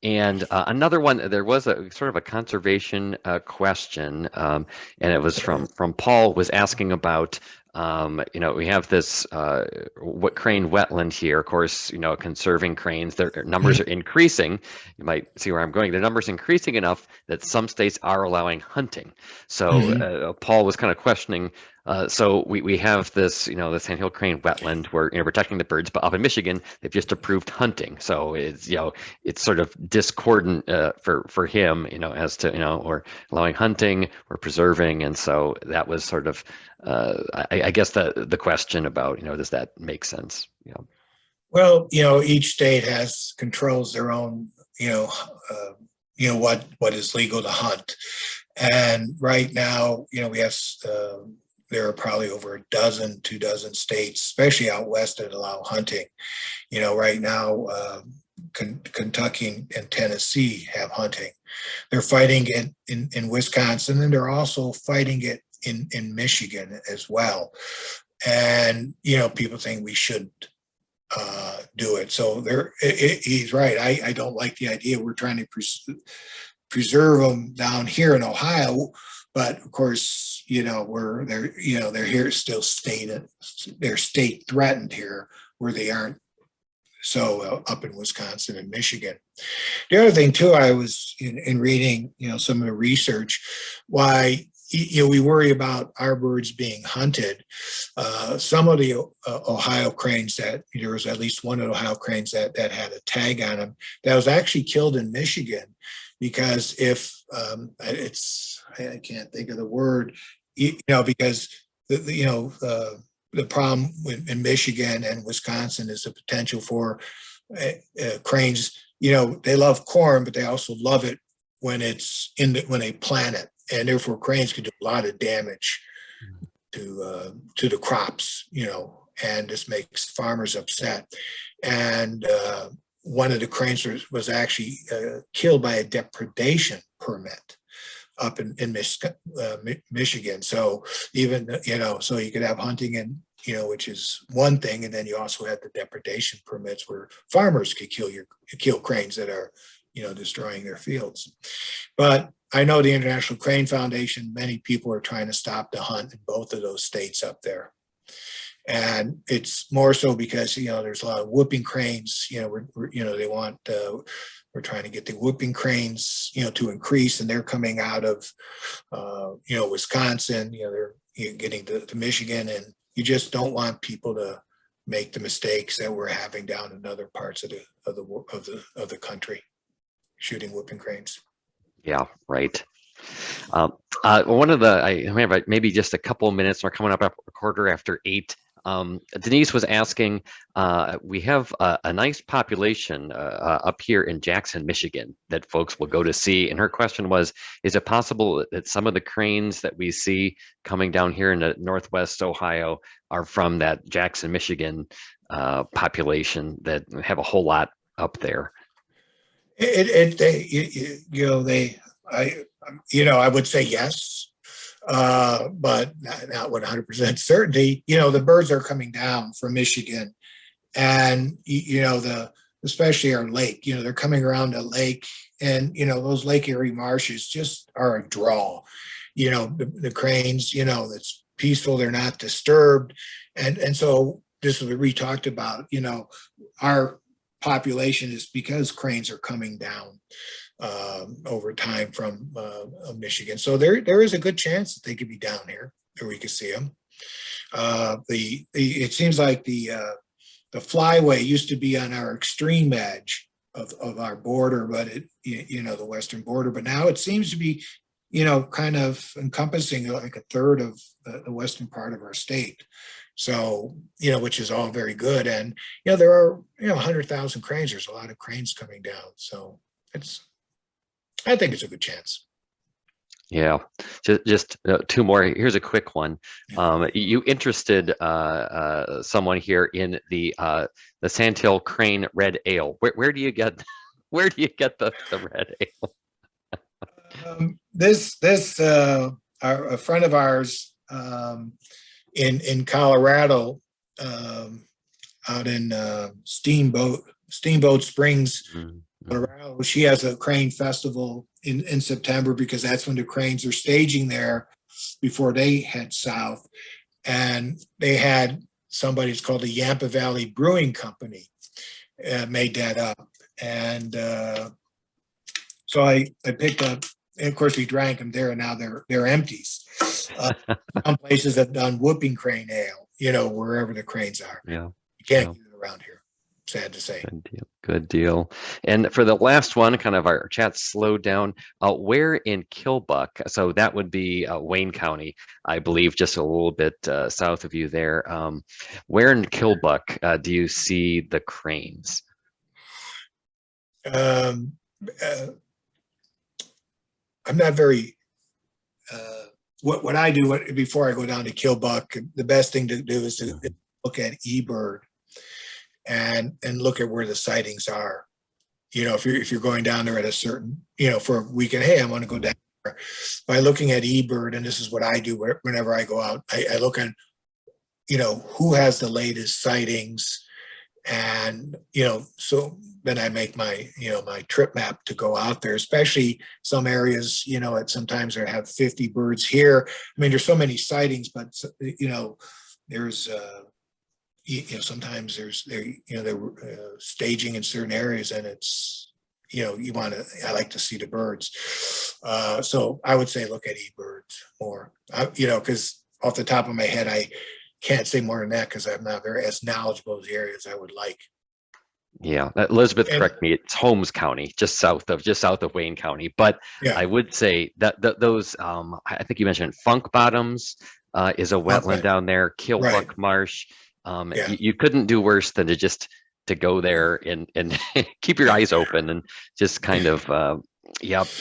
And another one, there was a sort of a conservation question, and it was from Paul, was asking about, we have this what crane wetland here, of course, conserving cranes, their numbers are increasing. You might see where I'm going. The numbers increasing enough that some states are allowing hunting. So Paul was kind of questioning, so we have this, the Sandhill Crane wetland where protecting the birds, but up in Michigan they've just approved hunting. So it's it's sort of discordant for him, as to or allowing hunting or preserving, and so that was sort of I guess the question about does that make sense? Well, each state controls their own what is legal to hunt, and right now we have. There are probably over 2 dozen states, especially out west, that allow hunting. Right now, Kentucky and Tennessee have hunting. They're fighting it in Wisconsin, and they're also fighting it in Michigan as well. And, you know, people think we shouldn't do it. So he's right. I don't like the idea. We're trying to preserve them down here in Ohio, but of course, you know, they're here still they're state threatened here, where they aren't so up in Wisconsin and Michigan. The other thing too, I was in reading, you know, some of the research, why, you know, we worry about our birds being hunted. Some of the Ohio cranes, that there was at least one Ohio cranes that had a tag on them that was actually killed in Michigan, because if I can't think of the word, you know, because the problem in Michigan and Wisconsin is the potential for cranes. You know, they love corn, but they also love it when it's when they plant it, and therefore cranes can do a lot of damage to the crops. You know, and this makes farmers upset. And one of the cranes was actually killed by a depredation permit up in Michigan. So even, you know, so you could have hunting, and, you know, which is one thing, and then you also have the depredation permits where farmers could kill cranes that are, you know, destroying their fields. But I know the International Crane Foundation, many people are trying to stop the hunt in both of those states up there. And it's more so because, you know, there's a lot of whooping cranes. You know, we're trying to get the whooping cranes, you know, to increase, and they're coming out of, you know, Wisconsin. You know, they're getting to Michigan, and you just don't want people to make the mistakes that we're having down in other parts of the country, shooting whooping cranes. Yeah, right. One of the, I have maybe just a couple of minutes. We're coming up a quarter after 8. Denise was asking, we have a nice population up here in Jackson, Michigan, that folks will go to see. And her question was, is it possible that some of the cranes that we see coming down here in the Northwest Ohio are from that Jackson, Michigan population that have a whole lot up there? I would say yes. But not 100% certainty. You know, the birds are coming down from Michigan, and, you know, especially our lake, you know, they're coming around the lake, and, you know, those Lake Erie marshes just are a draw. You know, the cranes, you know, it's peaceful, they're not disturbed. And so this is what we talked about, you know, our population is because cranes are coming down over time from Michigan. So there is a good chance that they could be down here, or we could see them. It seems like the flyway used to be on our extreme edge of our border, but you know, the western border, but now it seems to be, you know, kind of encompassing like a third of the western part of our state. So, you know, which is all very good. And, you know, there are, you know, 100,000 cranes. There's a lot of cranes coming down. So I think it's a good chance. Yeah, just 2 more. Here's a quick one. You interested someone here in the Sandhill Crane Red Ale. Where do you get the red ale? A friend of ours in Colorado, out in Steamboat Springs, Colorado. She has a crane festival in September, because that's when the cranes are staging there before they head south. And they had somebody, it's called the Yampa Valley Brewing Company, made that up. And so I picked up, and of course we drank them there, and now they're empties. Some places have done whooping crane ale, you know, wherever the cranes are. Yeah, you can't get it around here. Sad to say. Good deal. And for the last one, kind of our chat slowed down. Where in Kilbuck? So that would be Wayne County, I believe, just a little bit south of you there. Where in Kilbuck do you see the cranes? I'm not very. What I do before I go down to Kilbuck, the best thing to do is to look at eBird and look at where the sightings are. if you're going down there at a certain, for a weekend, hey, I want to go down there. By looking at eBird, and this is what I do whenever I go out, I look at, who has the latest sightings, and, so then I make my, my trip map to go out there, especially some areas, sometimes I have 50 birds here. I mean, there's so many sightings, but, there's, sometimes they're staging in certain areas, and it's, I like to see the birds. So I would say look at eBirds more, because off the top of my head, I can't say more than that because I'm not very as knowledgeable as the areas I would like. Yeah, Elizabeth, correct me. It's Holmes County, just south of Wayne County. But Yeah. I would say that those, I think you mentioned Funk Bottoms is a wetland down there. Killbuck Right. Marsh. You couldn't do worse than to go there and keep your eyes open and just kind of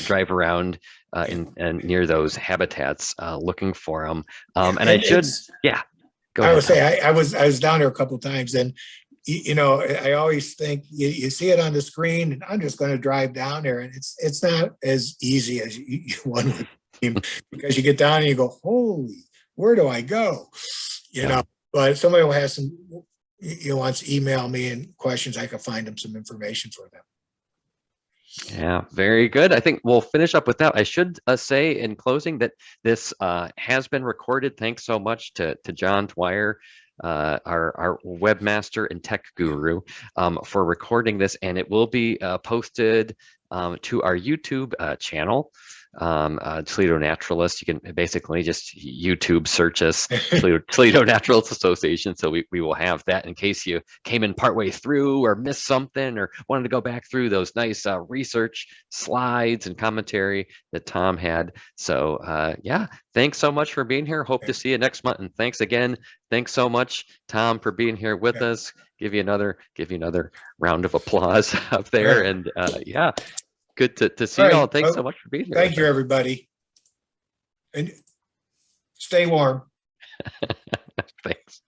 drive around and near those habitats looking for them. And I should, go ahead. I would say I was down there a couple of times, and I always think you see it on the screen, and I'm just going to drive down there, and it's not as easy as one would seem, because you get down and you go, holy, where do I go? But if somebody will have some, wants to email me and questions, I can find them some information for them. Yeah, very good. I think we'll finish up with that. I should say in closing that this has been recorded. Thanks so much to John Dwyer, our webmaster and tech guru, for recording this, and it will be posted to our YouTube channel. Toledo Naturalist. You can basically just YouTube search us, Toledo Naturalist Association. So we will have that in case you came in partway through or missed something or wanted to go back through those nice research slides and commentary that Tom had. So thanks so much for being here. Hope to see you next month. And thanks again. Thanks so much, Tom, for being here with us. Give you another round of applause up there. And good to see you all. Thanks so much for being here. Thank you, everybody. And stay warm. Thanks.